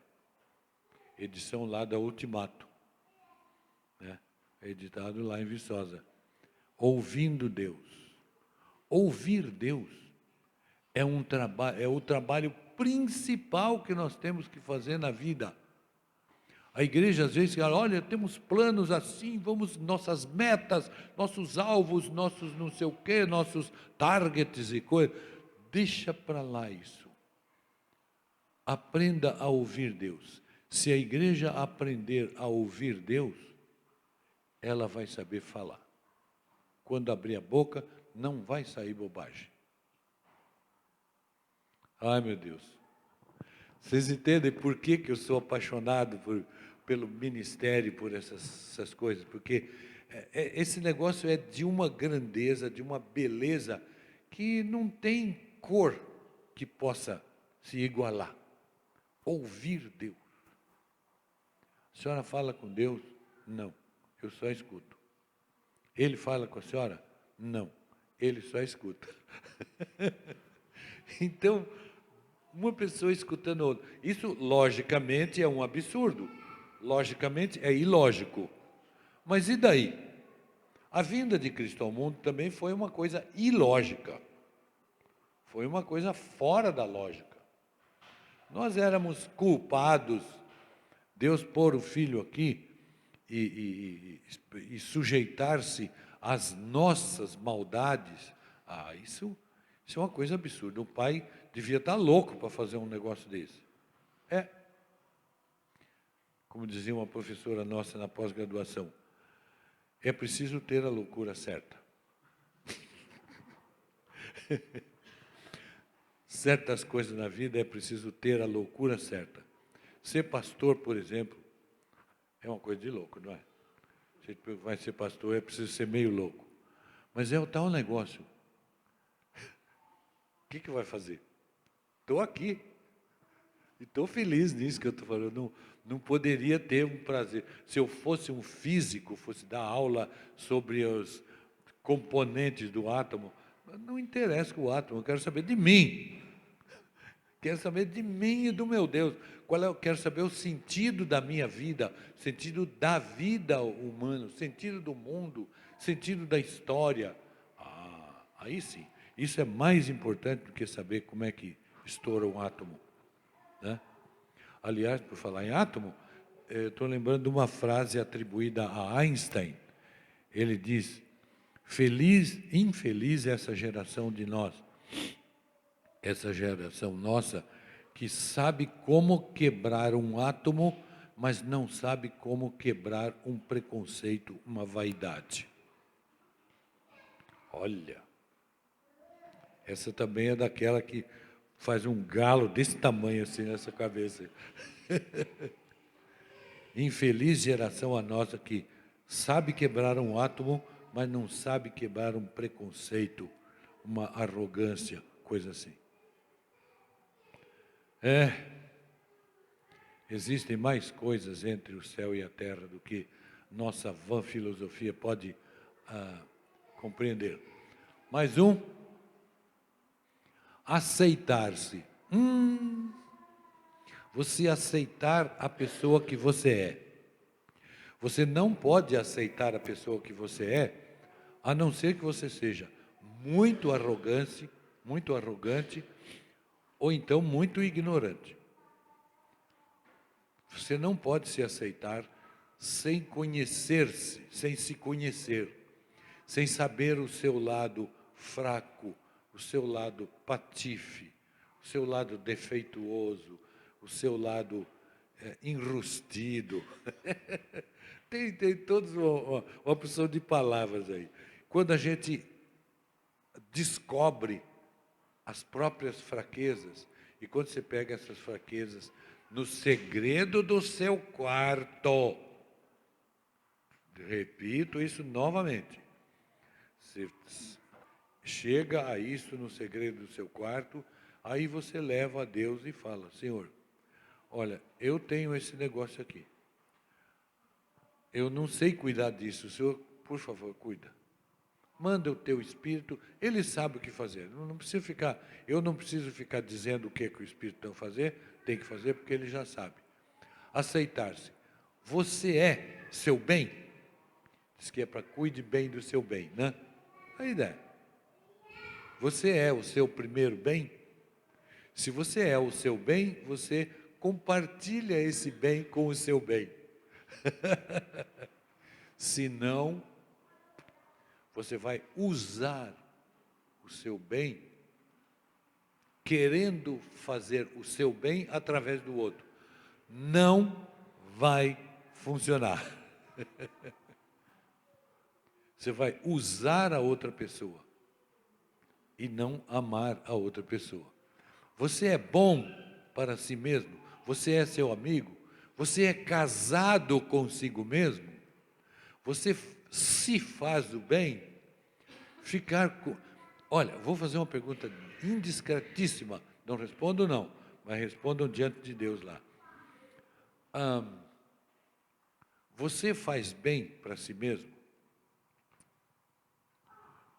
Speaker 2: Edição lá da Ultimato, né? Editado lá em Viçosa. Ouvindo Deus. Ouvir Deus é o trabalho principal que nós temos que fazer na vida. A igreja às vezes fala, olha, temos planos assim, vamos, nossas metas, nossos alvos, nossos não sei o quê, nossos targets e coisas. Deixa para lá isso. Aprenda a ouvir Deus. Se a igreja aprender a ouvir Deus, ela vai saber falar. Quando abrir a boca, não vai sair bobagem. Ai, meu Deus. Vocês entendem por que eu sou apaixonado pelo ministério, por essas coisas? Porque esse negócio é de uma grandeza, de uma beleza, que não tem cor que possa se igualar. Ouvir Deus. A senhora fala com Deus? Não, eu só escuto. Ele fala com a senhora? Não, ele só escuta. Então, uma pessoa escutando outra. Isso, logicamente, é um absurdo. Logicamente, é ilógico. Mas e daí? A vinda de Cristo ao mundo também foi uma coisa ilógica. Foi uma coisa fora da lógica. Nós éramos culpados. Deus pôr o Filho aqui e sujeitar-se às nossas maldades. Isso é uma coisa absurda. O pai devia estar louco para fazer um negócio desse. Como dizia uma professora nossa na pós-graduação, é preciso ter a loucura certa. Certas coisas na vida é preciso ter a loucura certa. Ser pastor, por exemplo, é uma coisa de louco, não é? Se vai ser pastor, é preciso ser meio louco. Mas é o tal negócio. O que vai fazer? Estou aqui. E estou feliz nisso que eu estou falando. Não poderia ter um prazer. Se eu fosse um físico, fosse dar aula sobre os componentes do átomo, não interessa o átomo, eu quero saber de mim. Quero saber de mim e do meu Deus. Eu quero saber o sentido da minha vida, o sentido da vida humana, o sentido do mundo, o sentido da história. Aí sim, isso é mais importante do que saber como é que estoura um átomo, né? Aliás, por falar em átomo, estou lembrando de uma frase atribuída a Einstein. Ele diz, infeliz essa geração de nós, essa geração nossa, que sabe como quebrar um átomo, mas não sabe como quebrar um preconceito, uma vaidade. Olha, essa também é daquela que faz um galo desse tamanho assim nessa cabeça. Infeliz geração a nossa que sabe quebrar um átomo, mas não sabe quebrar um preconceito, uma arrogância, coisa assim. Existem mais coisas entre o céu e a terra do que nossa vã filosofia pode compreender. Mais um. Aceitar-se. Você aceitar a pessoa que você é. Você não pode aceitar a pessoa que você é, a não ser que você seja muito arrogante, ou então muito ignorante. Você não pode se aceitar sem conhecer-se, sem se conhecer, sem saber o seu lado fraco, o seu lado patife, o seu lado defeituoso, o seu lado enrustido. Tem todos uma opção de palavras aí. Quando a gente descobre as próprias fraquezas, e quando você pega essas fraquezas no segredo do seu quarto, repito isso novamente, Você chega a isso no segredo do seu quarto, aí você leva a Deus e fala: Senhor, olha, eu tenho esse negócio aqui. Eu não sei cuidar disso. O Senhor, por favor, cuida. Manda o teu Espírito, ele sabe o que fazer. Eu não preciso ficar dizendo o que o Espírito tem que fazer, porque ele já sabe. Aceitar-se. Você é seu bem? Diz que é para cuide bem do seu bem, né? A ideia. Você é o seu primeiro bem? Se você é o seu bem, você compartilha esse bem com o seu bem. Se não, você vai usar o seu bem, querendo fazer o seu bem através do outro. Não vai funcionar. Você vai usar a outra pessoa e não amar a outra pessoa. Você é bom para si mesmo? Você é seu amigo? Você é casado consigo mesmo? Você se faz o bem? Olha, vou fazer uma pergunta indiscretíssima. Não respondam não, mas respondam diante de Deus lá. Você faz bem para si mesmo?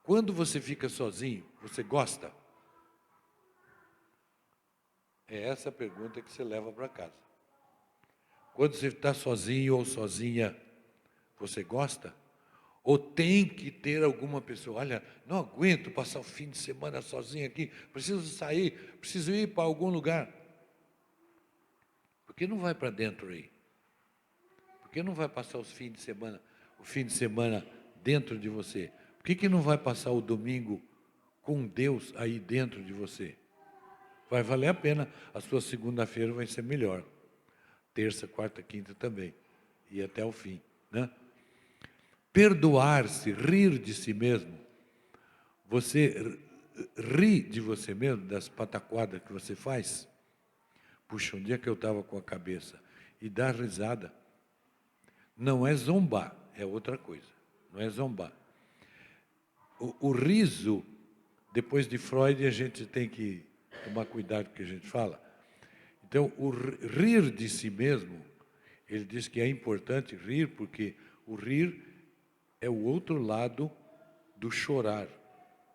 Speaker 2: Quando você fica sozinho, você gosta? É essa a pergunta que você leva para casa. Quando você está sozinho ou sozinha, você gosta? Ou tem que ter alguma pessoa? Olha, não aguento passar o fim de semana sozinho aqui, preciso sair, preciso ir para algum lugar. Por que não vai para dentro aí? Por que não vai passar o fim de semana dentro de você? Por que não vai passar o domingo com Deus aí dentro de você? Vai valer a pena, a sua segunda-feira vai ser melhor. Terça, quarta, quinta também. E até o fim, né? Perdoar-se, rir de si mesmo. Você ri de você mesmo, das pataquadas que você faz? Puxa, um dia que eu estava com a cabeça e dar risada. Não é zombar, é outra coisa. Não é zombar. O riso, depois de Freud, a gente tem que tomar cuidado com o que a gente fala. Então, o rir de si mesmo, ele diz que é importante rir, porque o rir é o outro lado do chorar.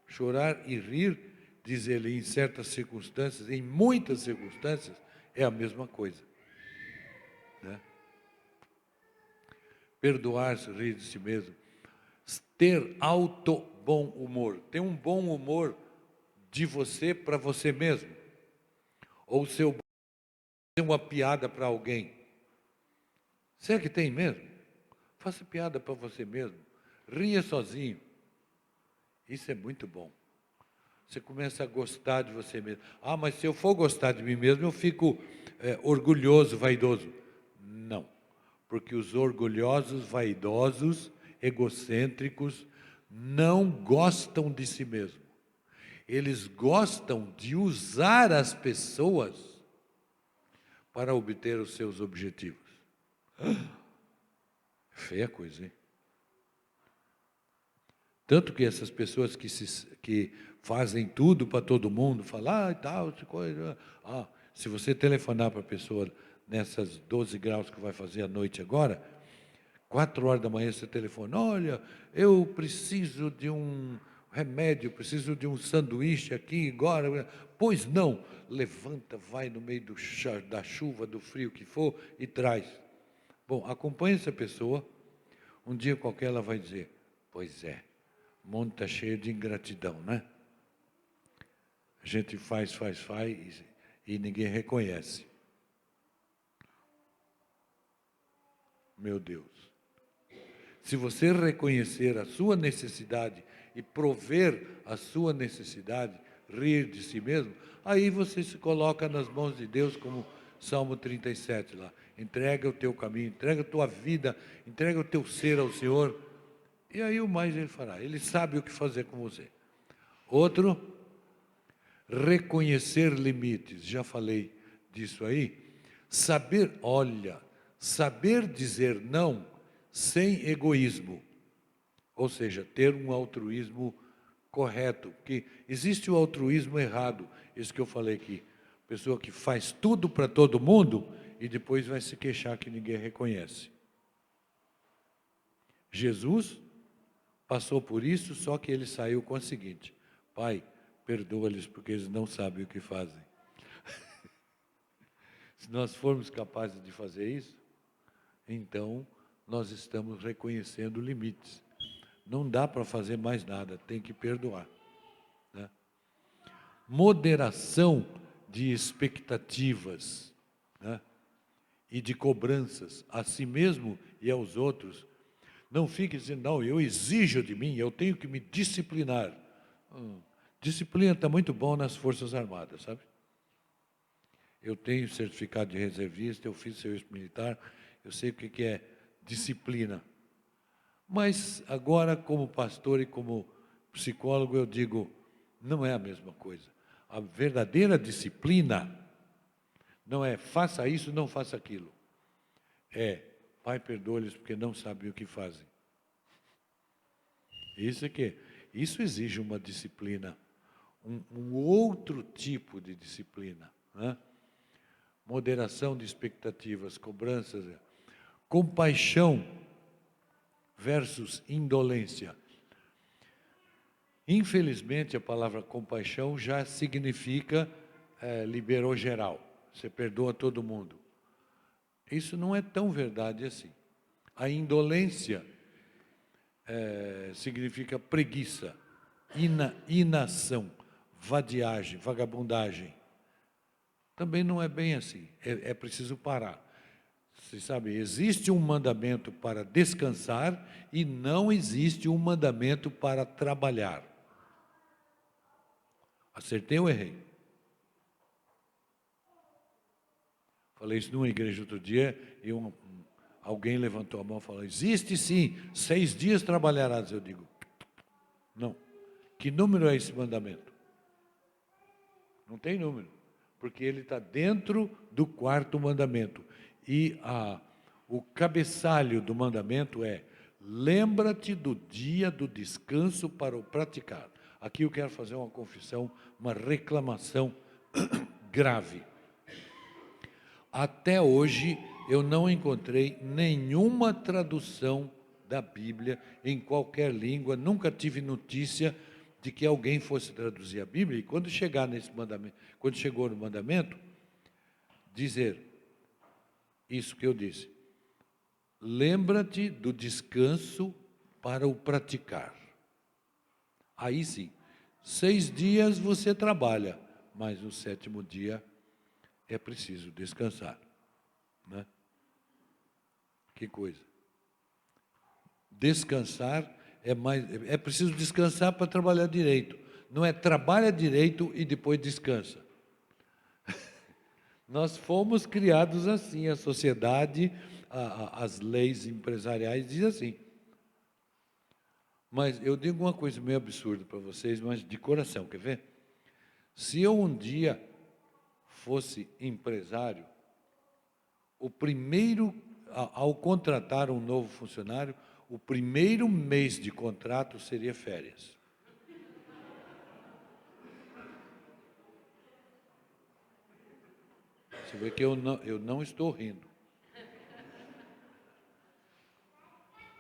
Speaker 2: Chorar e rir, diz ele, em certas circunstâncias, em muitas circunstâncias, é a mesma coisa. Né? Perdoar-se, rir de si mesmo. Ter bom humor. Ter um bom humor de você para você mesmo. Ou ser uma piada para alguém. Será que tem mesmo? Faça piada para você mesmo. Ria sozinho. Isso é muito bom. Você começa a gostar de você mesmo. Ah, mas se eu for gostar de mim mesmo, eu fico orgulhoso, vaidoso. Não. Porque os orgulhosos, vaidosos, egocêntricos, não gostam de si mesmo. Eles gostam de usar as pessoas para obter os seus objetivos. Feia coisa, hein? Tanto que essas pessoas que fazem tudo para todo mundo, falar tal, coisa. Se você telefonar para a pessoa nessas 12 graus que vai fazer à noite agora, 4 horas da manhã você telefona, olha, eu preciso de um remédio, preciso de um sanduíche aqui agora. Pois não, levanta, vai no meio da chuva, do frio que for e traz. Bom, acompanhe essa pessoa, um dia qualquer ela vai dizer, pois é, o mundo está cheio de ingratidão, né? A gente faz e ninguém reconhece. Meu Deus. Se você reconhecer a sua necessidade e prover a sua necessidade, rir de si mesmo, aí você se coloca nas mãos de Deus, como Salmo 37 lá. Entrega o teu caminho, entrega a tua vida, entrega o teu ser ao Senhor, e aí o mais Ele fará. Ele sabe o que fazer com você. Outro, reconhecer limites. Já falei disso aí. Saber dizer não sem egoísmo. Ou seja, ter um altruísmo correto, porque existe o altruísmo errado, esse que eu falei aqui, pessoa que faz tudo para todo mundo e depois vai se queixar que ninguém reconhece. Jesus passou por isso, só que ele saiu com o seguinte: Pai, perdoa-lhes porque eles não sabem o que fazem. Se nós formos capazes de fazer isso, então nós estamos reconhecendo limites. Não dá para fazer mais nada, tem que perdoar, né? Moderação de expectativas, né? E de cobranças a si mesmo e aos outros. Não fique dizendo, não, eu exijo de mim, eu tenho que me disciplinar. Disciplina está muito bom nas Forças Armadas, sabe? Eu tenho certificado de reservista, eu fiz serviço militar, eu sei o que é disciplina. Mas agora, como pastor e como psicólogo, eu digo, não é a mesma coisa. A verdadeira disciplina não é faça isso, não faça aquilo. É, Pai, perdoa-lhes porque não sabem o que fazem. Isso exige uma disciplina, um outro tipo de disciplina, né? Moderação de expectativas, cobranças, compaixão versus indolência. Infelizmente, a palavra compaixão já significa liberou geral, você perdoa todo mundo. Isso não é tão verdade assim. A indolência significa preguiça, inação, vadiagem, vagabundagem. Também não é bem assim, é preciso parar. Você sabe, existe um mandamento para descansar e não existe um mandamento para trabalhar. Acertei ou errei? Falei isso numa igreja outro dia e alguém levantou a mão e falou, existe sim, 6 dias trabalharás. Eu digo, não. Que número é esse mandamento? Não tem número, porque ele está dentro do 4º mandamento. E o cabeçalho do mandamento é, lembra-te do dia do descanso para o praticar. Aqui eu quero fazer uma confissão, uma reclamação grave. Até hoje eu não encontrei nenhuma tradução da Bíblia em qualquer língua, nunca tive notícia de que alguém fosse traduzir a Bíblia, e quando chegar nesse mandamento, quando chegou no mandamento, dizer isso que eu disse, lembra-te do descanso para o praticar. Aí sim, 6 dias você trabalha, mas no 7º dia é preciso descansar, né? Que coisa. Descansar é preciso descansar para trabalhar direito. Não é trabalha direito e depois descansa. Nós fomos criados assim, a sociedade, as leis empresariais dizem assim. Mas eu digo uma coisa meio absurda para vocês, mas de coração, quer ver? Se eu um dia fosse empresário, ao contratar um novo funcionário, o primeiro mês de contrato seria férias. Você vê que eu não estou rindo.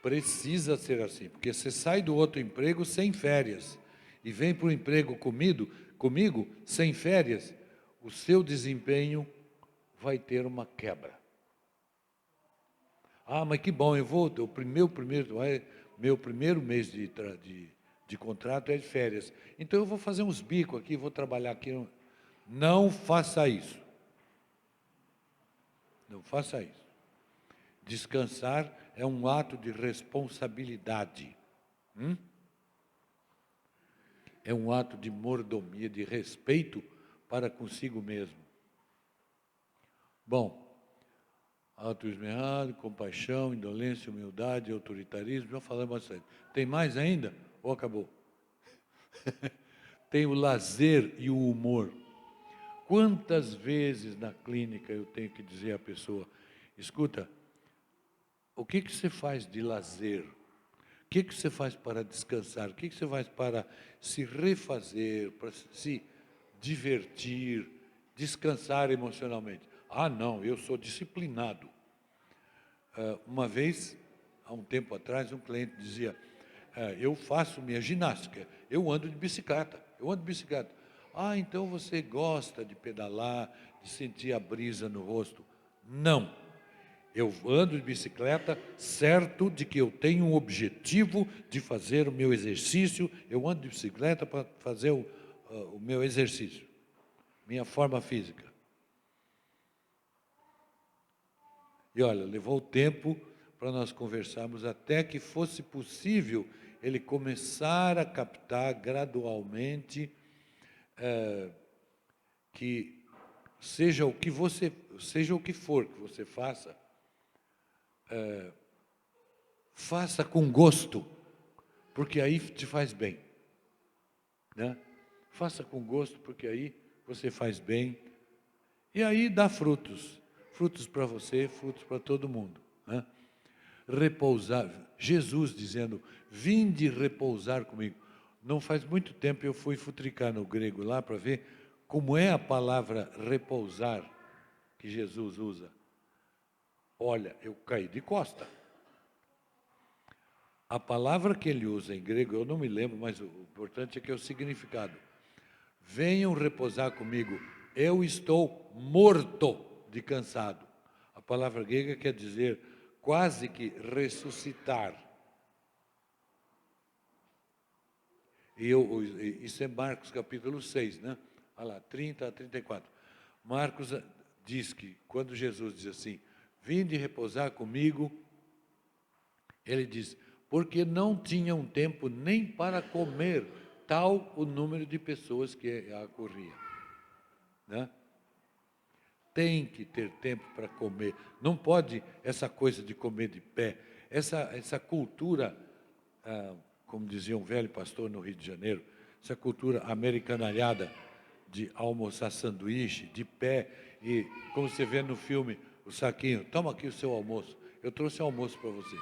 Speaker 2: Precisa ser assim, porque você sai do outro emprego sem férias e vem para o emprego comigo sem férias, o seu desempenho vai ter uma quebra. Ah, mas que bom, meu primeiro mês de contrato é de férias. Então eu vou fazer uns bicos aqui, vou trabalhar aqui. Não faça isso. Não faça isso. Descansar é um ato de responsabilidade. É um ato de mordomia, de respeito para consigo mesmo. Bom, altruísmo errado, compaixão, indolência, humildade, autoritarismo, já falamos bastante. Tem mais ainda? Ou acabou? Tem o lazer e o humor. Quantas vezes na clínica eu tenho que dizer à pessoa, escuta, o que você faz de lazer? que você faz para descansar? O que você faz para se refazer, para se divertir, descansar emocionalmente? Ah, não, eu sou disciplinado. Uma vez, há um tempo atrás, um cliente dizia, eu faço minha ginástica, eu ando de bicicleta, Ah, então você gosta de pedalar, de sentir a brisa no rosto? Não. Eu ando de bicicleta certo de que eu tenho um objetivo de fazer o meu exercício, eu ando de bicicleta para fazer o meu exercício, minha forma física. E olha, levou tempo para nós conversarmos até que fosse possível ele começar a captar gradualmente que seja o que for que você faça, faça com gosto, porque aí te faz bem, né? Faça com gosto, porque aí você faz bem, e aí dá frutos para você, frutos para todo mundo, né? Repousar, Jesus dizendo, vinde repousar comigo. Não faz muito tempo eu fui futricar no grego lá para ver como é a palavra repousar que Jesus usa. Olha, eu caí de costa. A palavra que ele usa em grego, eu não me lembro, mas o importante é que é o significado. Venham repousar comigo, eu estou morto de cansado. A palavra grega quer dizer quase que ressuscitar. Isso é Marcos capítulo 6, né? Olha lá, 30 a 34. Marcos diz que, quando Jesus diz assim, vinde repousar comigo, ele diz, porque não tinham tempo nem para comer, tal o número de pessoas que acorria, né? Tem que ter tempo para comer, não pode essa coisa de comer de pé, essa cultura, como dizia um velho pastor no Rio de Janeiro, essa cultura americanalhada de almoçar sanduíche, de pé, e como você vê no filme, o saquinho, toma aqui o seu almoço, eu trouxe almoço para você.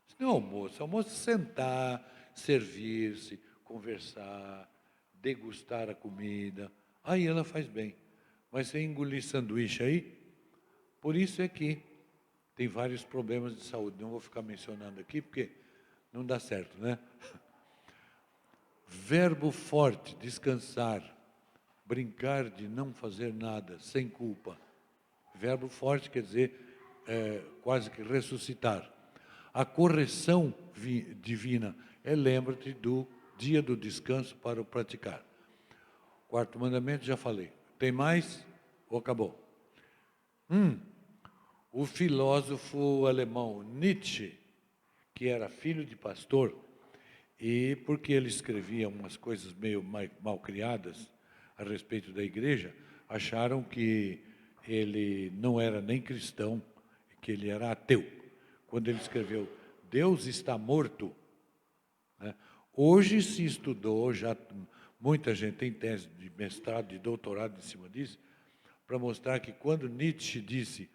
Speaker 2: Isso não é almoço, almoço é sentar, servir-se, conversar, degustar a comida, aí ela faz bem. Mas você engolir sanduíche aí, por isso é que tem vários problemas de saúde, não vou ficar mencionando aqui, porque não dá certo, né? Verbo forte, descansar, brincar de não fazer nada, sem culpa. Verbo forte quer dizer quase que ressuscitar. A correção divina é lembra-te do dia do descanso para o praticar. Quarto mandamento, já falei. Tem mais ou acabou? O filósofo alemão Nietzsche, que era filho de pastor, e porque ele escrevia umas coisas meio mal criadas a respeito da igreja, acharam que ele não era nem cristão, que ele era ateu. Quando ele escreveu, Deus está morto, né? Hoje se estudou, já muita gente tem tese de mestrado, de doutorado em cima disso, para mostrar que quando Nietzsche disse,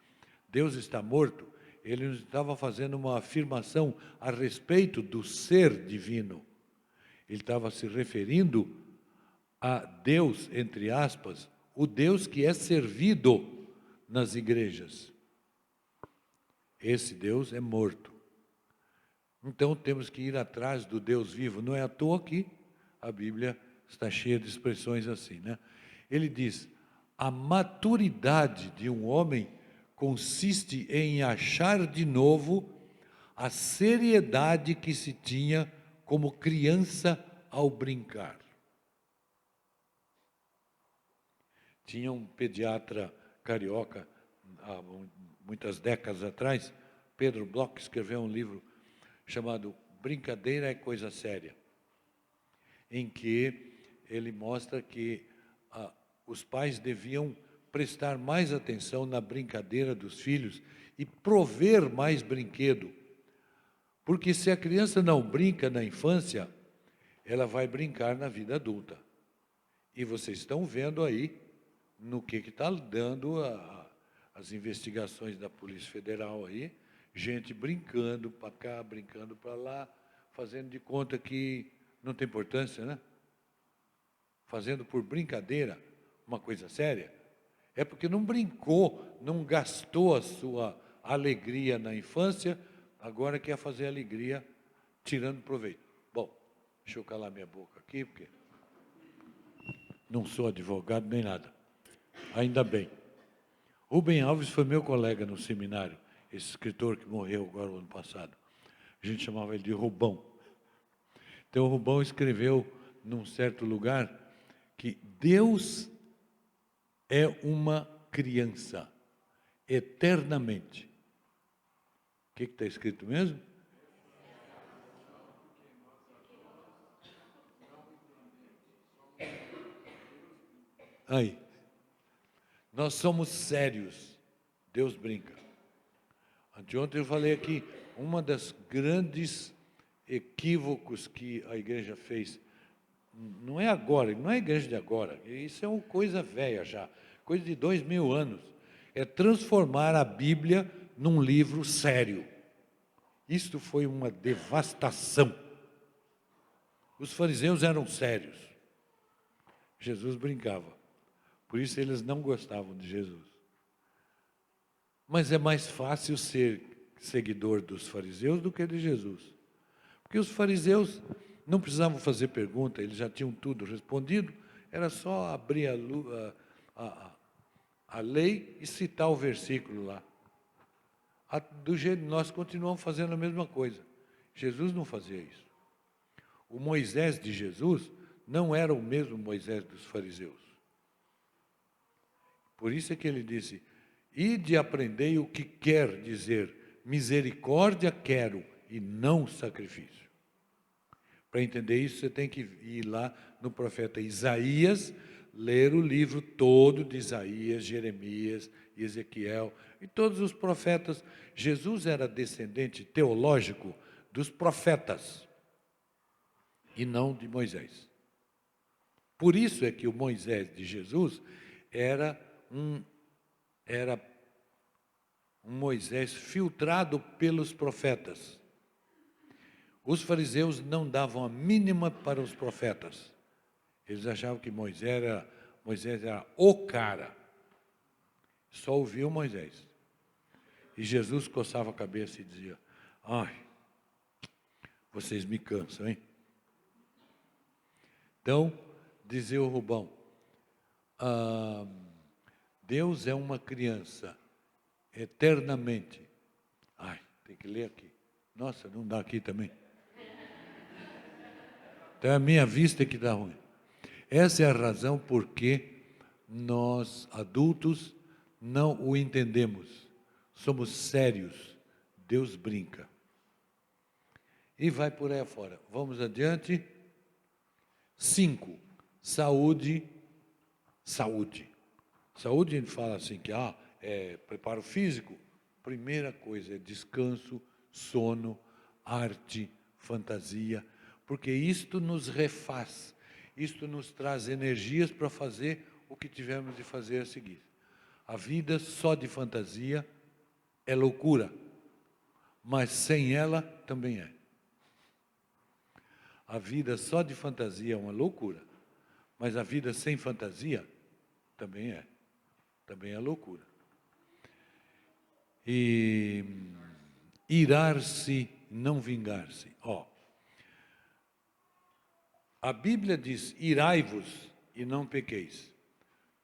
Speaker 2: Deus está morto, ele não estava fazendo uma afirmação a respeito do ser divino. Ele estava se referindo a Deus, entre aspas, o Deus que é servido nas igrejas. Esse Deus é morto. Então temos que ir atrás do Deus vivo. Não é à toa que a Bíblia está cheia de expressões assim, né? Ele diz, a maturidade de um homem consiste em achar de novo a seriedade que se tinha como criança ao brincar. Tinha um pediatra carioca, há muitas décadas atrás, Pedro Bloch, escreveu um livro chamado Brincadeira é Coisa Séria, em que ele mostra que os pais deviam prestar mais atenção na brincadeira dos filhos e prover mais brinquedo. Porque se a criança não brinca na infância, ela vai brincar na vida adulta. E vocês estão vendo aí no que está dando as investigações da Polícia Federal aí, gente brincando para cá, brincando para lá, fazendo de conta que não tem importância, né? Fazendo por brincadeira uma coisa séria. É porque não brincou, não gastou a sua alegria na infância, agora quer fazer alegria tirando proveito. Bom, deixa eu calar minha boca aqui, porque não sou advogado nem nada. Ainda bem. Rubem Alves foi meu colega no seminário, esse escritor que morreu agora o ano passado. A gente chamava ele de Rubão. Então, o Rubão escreveu, num certo lugar, que Deus é uma criança, eternamente. O que está escrito mesmo? Aí. Nós somos sérios. Deus brinca. Anteontem eu falei aqui, uma das grandes equívocos que a igreja fez, não é agora, não é a igreja de agora, isso é uma coisa velha já, coisa de 2000 anos, é transformar a Bíblia num livro sério. Isto foi uma devastação. Os fariseus eram sérios. Jesus brincava. Por isso eles não gostavam de Jesus. Mas é mais fácil ser seguidor dos fariseus do que de Jesus. Porque os fariseus não precisavam fazer pergunta, eles já tinham tudo respondido, era só abrir a lei e citar o versículo lá. Do jeito nós continuamos fazendo a mesma coisa. Jesus não fazia isso. O Moisés de Jesus não era o mesmo Moisés dos fariseus. Por isso é que ele disse, ide e aprendei o que quer dizer, misericórdia quero e não sacrifício. Para entender isso, você tem que ir lá no profeta Isaías, ler o livro todo de Isaías, Jeremias e Ezequiel, e todos os profetas. Jesus era descendente teológico dos profetas, e não de Moisés. Por isso é que o Moisés de Jesus era um Moisés filtrado pelos profetas. Os fariseus não davam a mínima para os profetas. Eles achavam que Moisés era o cara. Só ouviam Moisés. E Jesus coçava a cabeça e dizia, ai, vocês me cansam, hein? Então, dizia o Rubão, Deus é uma criança, eternamente. Ai, tem que ler aqui. Nossa, não dá aqui também. Então, é a minha vista que dá ruim. Essa é a razão por que nós, adultos, não o entendemos. Somos sérios. Deus brinca. E vai por aí afora. Vamos adiante. 5. Saúde. Saúde. Saúde, a gente fala assim que é preparo físico. Primeira coisa é descanso, sono, arte, fantasia, porque isto nos refaz, isto nos traz energias para fazer o que tivemos de fazer a seguir. A vida só de fantasia é loucura, mas sem ela também é. A vida só de fantasia é uma loucura, mas a vida sem fantasia também é loucura. E irar-se, não vingar-se. A Bíblia diz, irai-vos e não pequeis.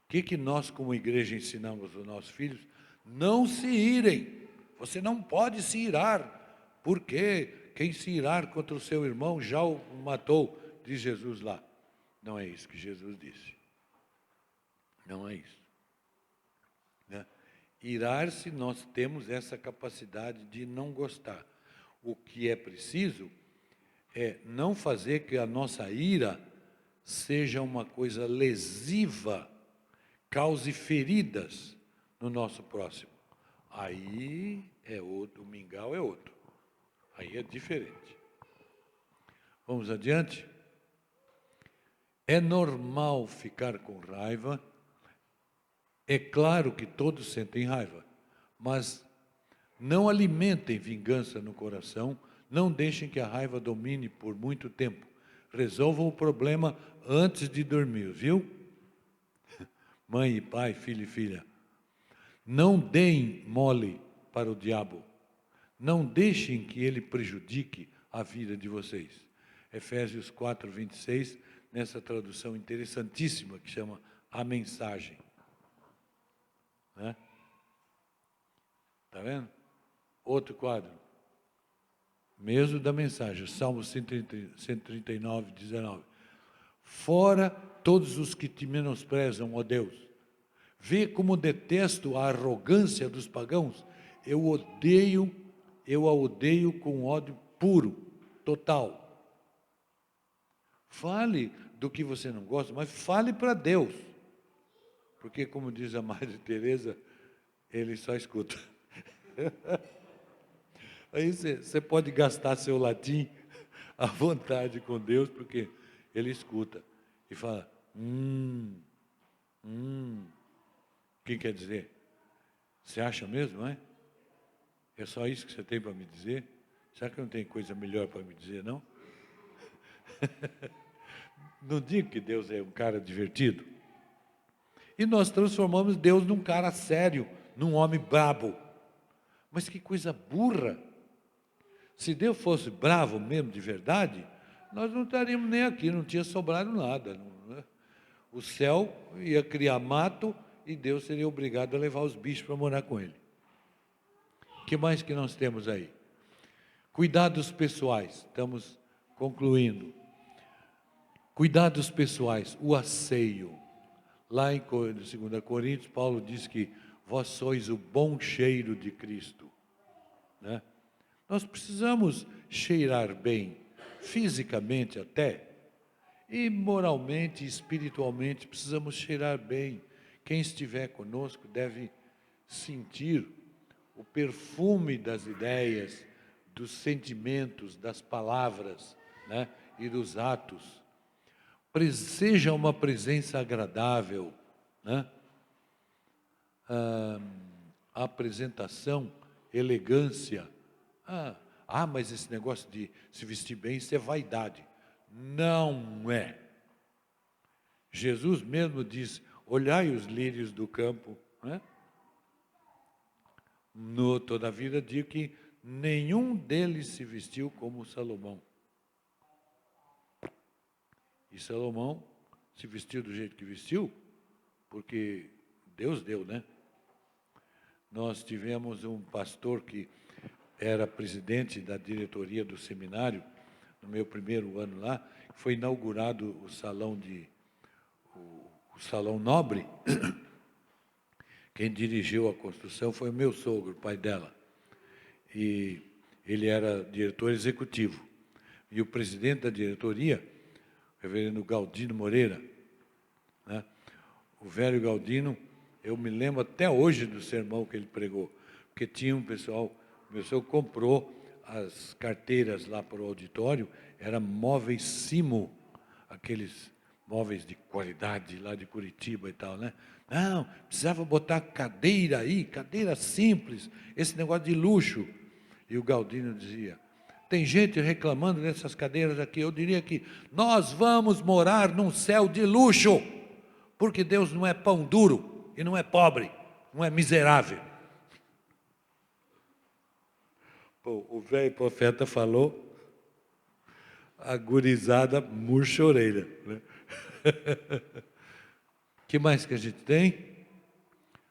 Speaker 2: O que nós, como igreja, ensinamos aos nossos filhos? Não se irem. Você não pode se irar, porque quem se irar contra o seu irmão já o matou, diz Jesus lá. Não é isso que Jesus disse. Não é isso. Né? Irar-se, nós temos essa capacidade de não gostar. O que é preciso é não fazer que a nossa ira seja uma coisa lesiva, cause feridas no nosso próximo. Aí é outro, o mingau é outro. Aí é diferente. Vamos adiante? É normal ficar com raiva. É claro que todos sentem raiva, mas Não alimentem vingança no coração, não deixem que a raiva domine por muito tempo. Resolvam o problema antes de dormir, viu? Mãe e pai, filho e filha. Não deem mole para o diabo. Não deixem que ele prejudique a vida de vocês. Efésios 4, 26, nessa tradução interessantíssima que chama A Mensagem. Né? Está vendo? Outro quadro. Mesmo da mensagem, Salmo 139, 19. Fora todos os que te menosprezam, ó Deus. Vê como detesto a arrogância dos pagãos. Eu a odeio com ódio puro, total. Fale do que você não gosta, mas fale para Deus. Porque, como diz a Madre Teresa, ele só escuta. Aí você pode gastar seu latim à vontade com Deus, porque ele escuta e fala, o que quer dizer? Você acha mesmo, não é? É só isso que você tem para me dizer? Será que não tem coisa melhor para me dizer, não? Não digo que Deus é um cara divertido. E nós transformamos Deus num cara sério, num homem brabo. Mas que coisa burra! Se Deus fosse bravo mesmo, de verdade, nós não estaríamos nem aqui, não tinha sobrado nada. O céu ia criar mato e Deus seria obrigado a levar os bichos para morar com ele. O que mais que nós temos aí? Cuidados pessoais, estamos concluindo. Cuidados pessoais, o asseio. Lá em 2 Coríntios, Paulo diz que vós sois o bom cheiro de Cristo. Né? Nós precisamos cheirar bem, fisicamente até, e moralmente, espiritualmente, precisamos cheirar bem. Quem estiver conosco deve sentir o perfume das ideias, dos sentimentos, das palavras, né, e dos atos. Seja uma presença agradável, né? A apresentação, elegância. Mas esse negócio de se vestir bem, isso é vaidade. Não é. Jesus mesmo diz, olhai os lírios do campo, né? Todavia digo que nenhum deles se vestiu como Salomão. E Salomão se vestiu do jeito que vestiu, porque Deus deu, né? Nós tivemos um pastor que era presidente da diretoria do seminário, no meu primeiro ano lá, foi inaugurado o salão nobre. Quem dirigiu a construção foi o meu sogro, o pai dela. E ele era diretor executivo. E o presidente da diretoria, o reverendo Galdino Moreira, né? O velho Galdino, eu me lembro até hoje do sermão que ele pregou, porque tinha um pessoal, o meu senhor comprou as carteiras lá para o auditório, eram móveis Simo, aqueles móveis de qualidade lá de Curitiba e tal, né? Não, precisava botar cadeira aí, cadeira simples, esse negócio de luxo. E o Galdino dizia, tem gente reclamando dessas cadeiras aqui, eu diria que nós vamos morar num céu de luxo, porque Deus não é pão duro, e não é pobre, não é miserável. Pô, o velho profeta falou, a gurizada murcha a orelha, né? O que mais que a gente tem?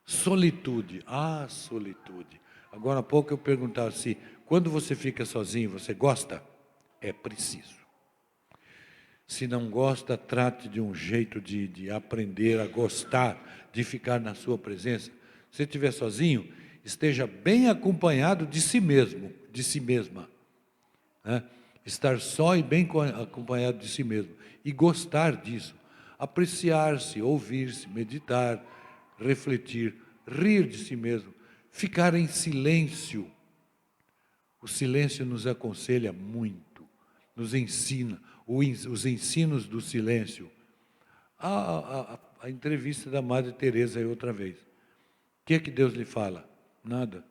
Speaker 2: Solitude. Solitude. Agora há pouco eu perguntava se, quando você fica sozinho, você gosta? É preciso. Se não gosta, trate de um jeito de aprender a gostar, de ficar na sua presença. Se você estiver sozinho, esteja bem acompanhado de si mesmo, de si mesma. Né? Estar só e bem acompanhado de si mesmo. E gostar disso. Apreciar-se, ouvir-se, meditar, refletir, rir de si mesmo, ficar em silêncio. O silêncio nos aconselha muito, nos ensina, os ensinos do silêncio. A entrevista da Madre Teresa aí outra vez. O que é que Deus lhe fala? Nada.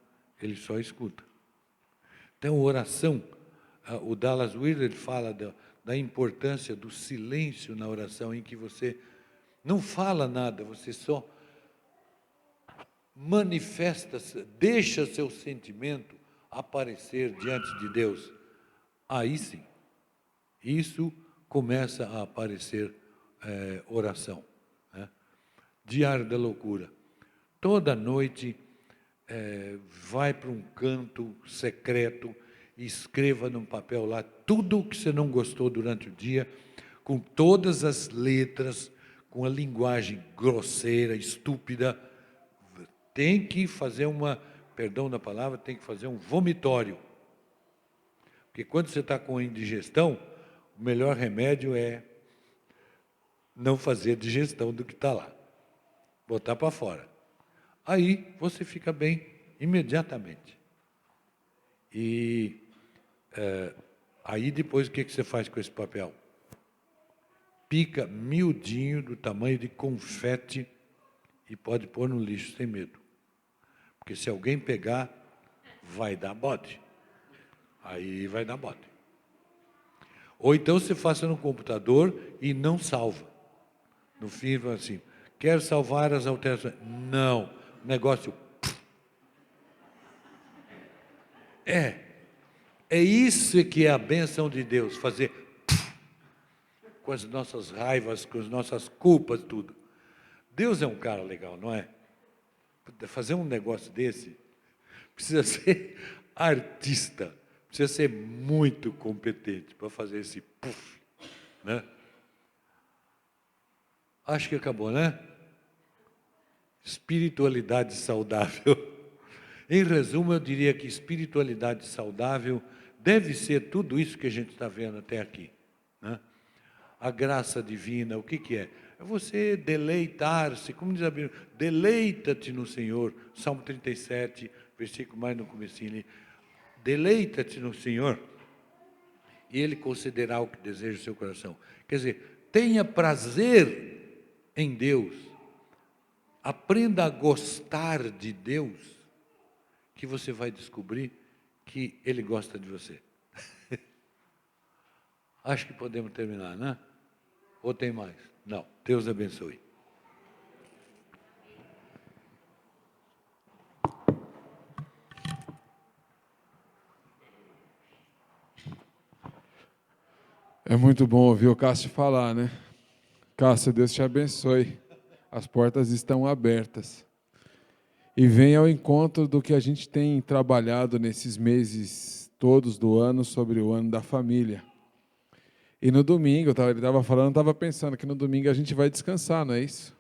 Speaker 2: ele só escuta. Então, oração, o Dallas Willard fala da importância do silêncio na oração, em que você não fala nada, você só manifesta, deixa seu sentimento aparecer diante de Deus. Aí sim, isso começa a aparecer oração. Né? Diário da loucura. Toda noite vai para um canto secreto e escreva num papel lá tudo o que você não gostou durante o dia, com todas as letras, com a linguagem grosseira, estúpida. Tem que fazer perdão da palavra, tem que fazer um vomitório. Porque quando você está com indigestão, o melhor remédio é não fazer digestão do que está lá. Botar para fora. Aí você fica bem imediatamente. E aí depois o que você faz com esse papel? Pica miudinho, do tamanho de confete, e pode pôr no lixo sem medo. Porque se alguém pegar, vai dar bode. Aí vai dar bode. Ou então você faça no computador e não salva. No fim, assim, quero salvar as alterações. Não, o negócio... É isso que é a bênção de Deus, fazer com as nossas raivas, com as nossas culpas, tudo. Deus é um cara legal, não é? Fazer um negócio desse, precisa ser artista, precisa ser muito competente para fazer esse puff, né? Acho que acabou, né? Espiritualidade saudável. Em resumo, eu diria que espiritualidade saudável deve ser tudo isso que a gente está vendo até aqui, né? A graça divina, o que é? É você deleitar-se, como diz a Bíblia, deleita-te no Senhor, Salmo 37, versículo mais no comecinho ali, deleita-te no Senhor, e Ele concederá o que deseja o seu coração. Quer dizer, tenha prazer em Deus, aprenda a gostar de Deus, que você vai descobrir que Ele gosta de você. Acho que podemos terminar, né? Ou tem mais? Não. Deus abençoe.
Speaker 1: É muito bom ouvir o Cássio falar, né? Cássio, Deus te abençoe. As portas estão abertas. E vem ao encontro do que a gente tem trabalhado nesses meses todos do ano sobre o ano da família. E no domingo, ele estava falando, eu estava pensando que no domingo a gente vai descansar, não é isso?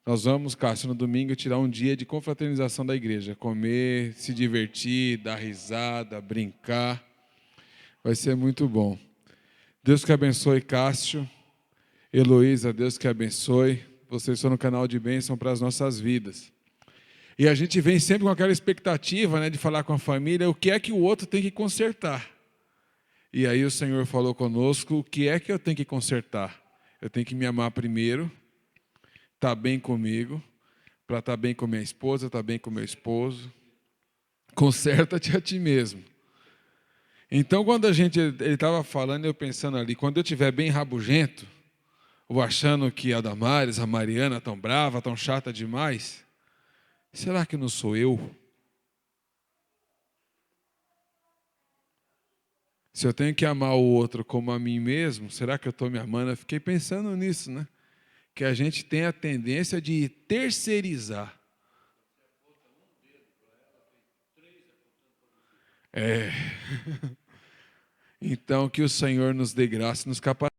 Speaker 1: Nós vamos, Cássio, no domingo tirar um dia de confraternização da igreja, comer, se divertir, dar risada, brincar. Vai ser muito bom. Deus que abençoe, Cássio. Heloísa, Deus que abençoe. Vocês são no canal de bênção para as nossas vidas. E a gente vem sempre com aquela expectativa, né, de falar com a família o que é que o outro tem que consertar. E aí o Senhor falou conosco, o que é que eu tenho que consertar? Eu tenho que me amar primeiro, estar bem comigo, para estar bem com minha esposa, estar bem com meu esposo. Conserta-te a ti mesmo. Então, quando ele estava falando, eu pensando ali, quando eu estiver bem rabugento, ou achando que a Damares, a Mariana, tão brava, tão chata demais, será que não sou eu? Se eu tenho que amar o outro como a mim mesmo, será que eu estou me amando? Eu fiquei pensando nisso, né? Que a gente tem a tendência de terceirizar. Então, que o Senhor nos dê graça e nos capacite.